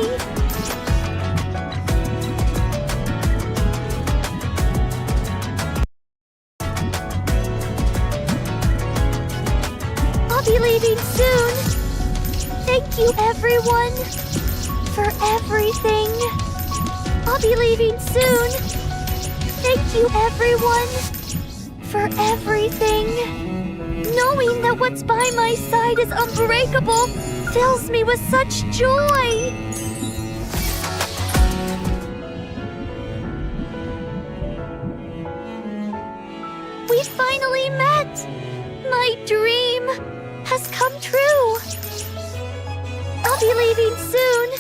I'll be leaving soon. Thank you, everyone, for everything. I'll be leaving soon. Thank you, everyone, for everything. Knowing that what's by my side is unbreakable fills me with such joy. We finally met! My dream has come true! I'll be leaving soon!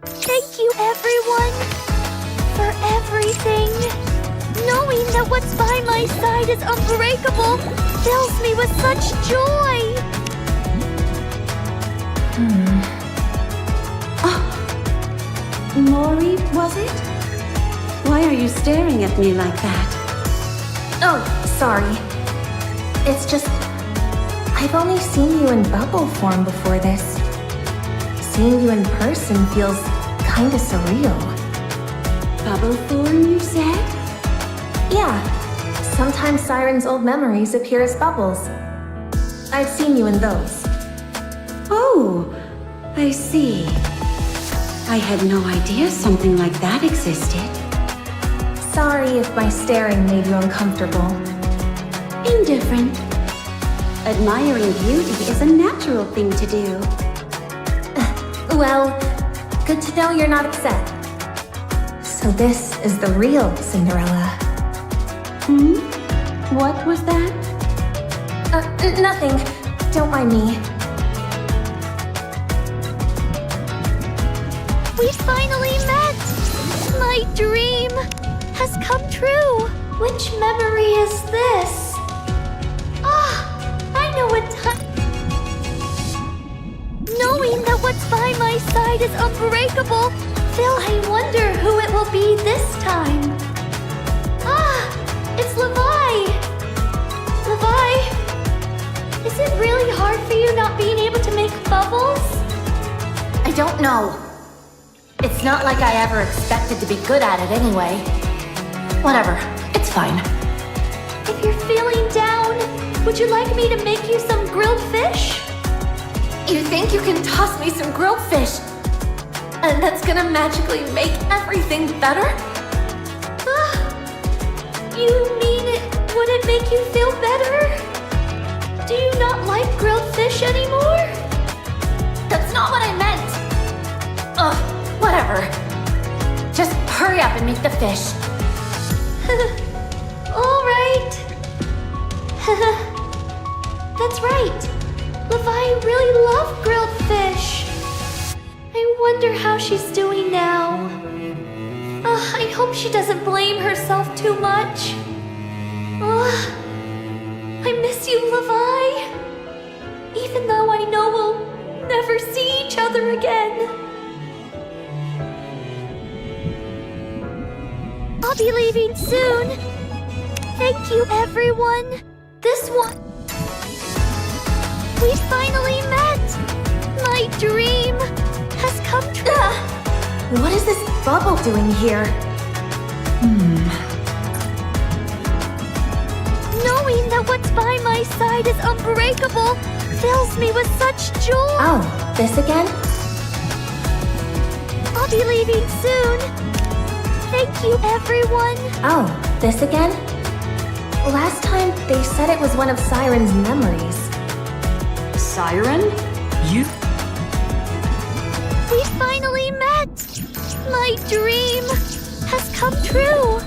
Thank you, everyone, for everything! Knowing that what's by my side is unbreakable fills me with such joy! Mori, was it? Why are you staring at me like that? Oh, sorry. It's just... I've only seen you in bubble form before this. Seeing you in person feels kinda surreal. Bubble form, you said? Yeah. Sometimes Siren's old memories appear as bubbles. I've seen you in those. Oh, I see. I had no idea something like that existed. Sorry if my staring made you uncomfortable. Indifferent. Admiring beauty is a natural thing to do. Well, good to know you're not upset. So this is the real Cinderella. What was that? Nothing. Don't mind me. We finally met! My dream has come true! Which memory is this? I know what time. Knowing that what's by my side is unbreakable, I wonder who it will be this time. It's Levi! Levi, is it really hard for you not being able to make bubbles? I don't know. It's not like I ever expected to be good at it anyway. Whatever, it's fine. If you're feeling down, would you like me to make you some grilled fish? You think you can toss me some grilled fish? And that's gonna magically make everything better? You mean it? Would it make you feel better? Do you not like grilled fish anymore? That's not what I meant! Ugh, whatever. Just hurry up and make the fish. All right. That's right. Levi really loved grilled fish. I wonder how she's doing now. I hope she doesn't blame herself too much. I miss you, Levi. Even though I know we'll never see each other again. I'll be leaving soon. Thank you, everyone. This one... We finally met! My dream has come true. What is this bubble doing here? Knowing that what's by my side is unbreakable fills me with such joy. Oh, this again? I'll be leaving soon. Thank you, everyone. Oh, this again? Last time, they said it was one of Siren's memories. Siren? You? We finally met! My dream has come true!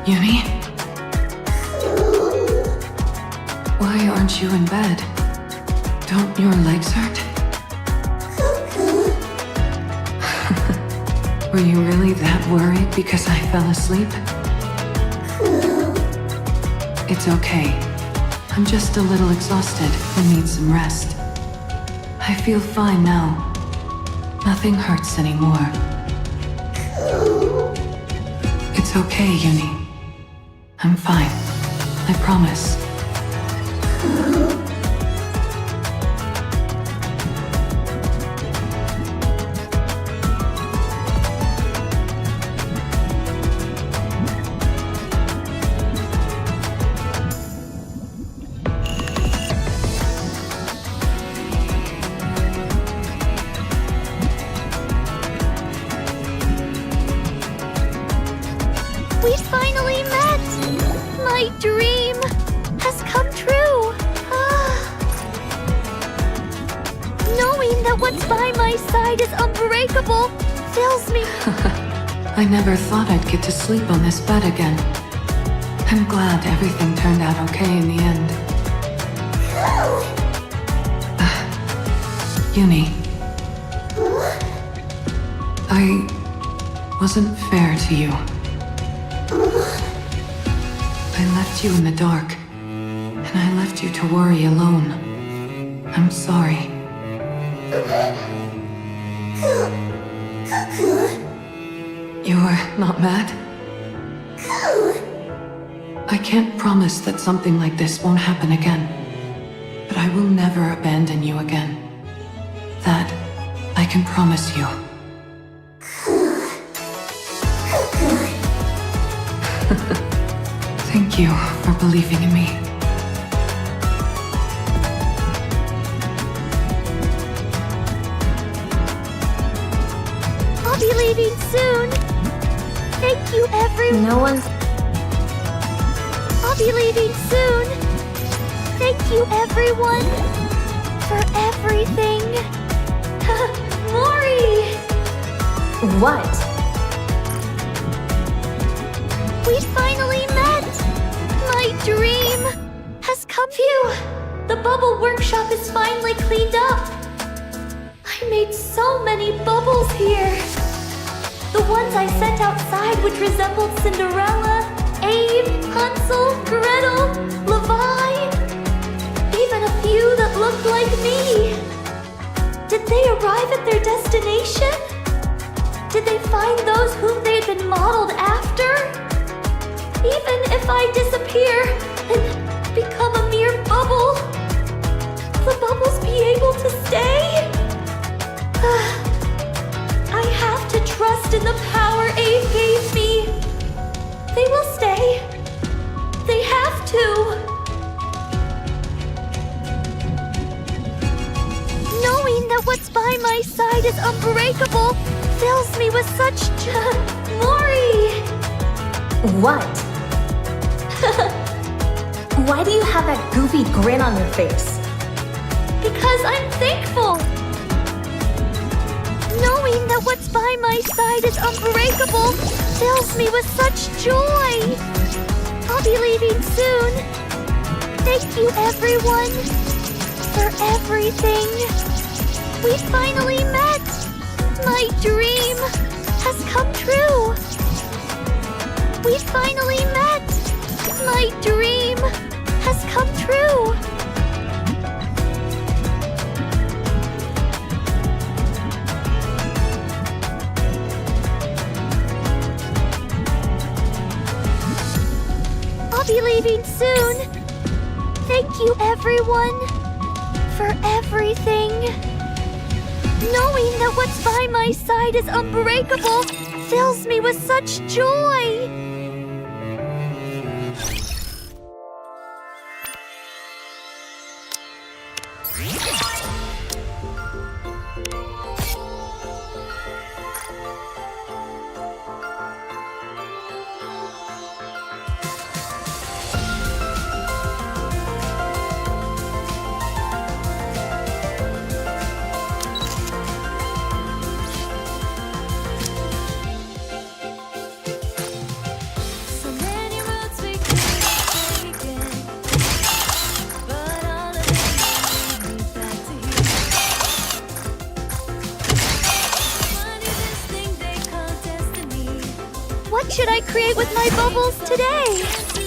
Yumi? Why aren't you in bed? Don't your legs hurt? Were you really that worried because I fell asleep? It's okay. I'm just a little exhausted and need some rest. I feel fine now. Nothing hurts anymore. It's okay, Yumi. I'm fine. I promise. side is unbreakable fills me. I never thought I'd get to sleep on this bed again. I'm glad everything turned out okay in the end. Uni. I wasn't fair to you. I left you in the dark, and I left you to worry alone. I'm sorry. You're not mad? I can't promise that something like this won't happen again, but I will never abandon you again. That I can promise you. Thank you for believing in me. I'll be leaving soon. Thank you, everyone. No one's... I'll be leaving soon. Thank you, everyone, for everything. Mori! What? We finally met! My dream has come true. The bubble workshop is finally cleaned up. I made so many bubbles here. The ones I sent outside which resembled Cinderella, Abe, Hansel, Gretel, Levi, even a few that looked like me. Did they arrive at their destination? Did they find those whom they'd been modeled after? Even if I disappear and become a mere bubble, will the bubbles be able to stay? I have to trust in the power Abe gave me. They will stay. They have to. Knowing that what's by my side is unbreakable fills me with such Mori! What? Why do you have that goofy grin on your face? Because I'm thankful. Knowing that what's by my side is unbreakable fills me with such joy. I'll be leaving soon. Thank you, everyone, for everything. We finally met. My dream has come true. We finally met. My dream has come true. I'll be leaving soon. Thank you, everyone, for everything. Knowing that what's by my side is unbreakable fills me with such joy. What should I create with my bubbles today?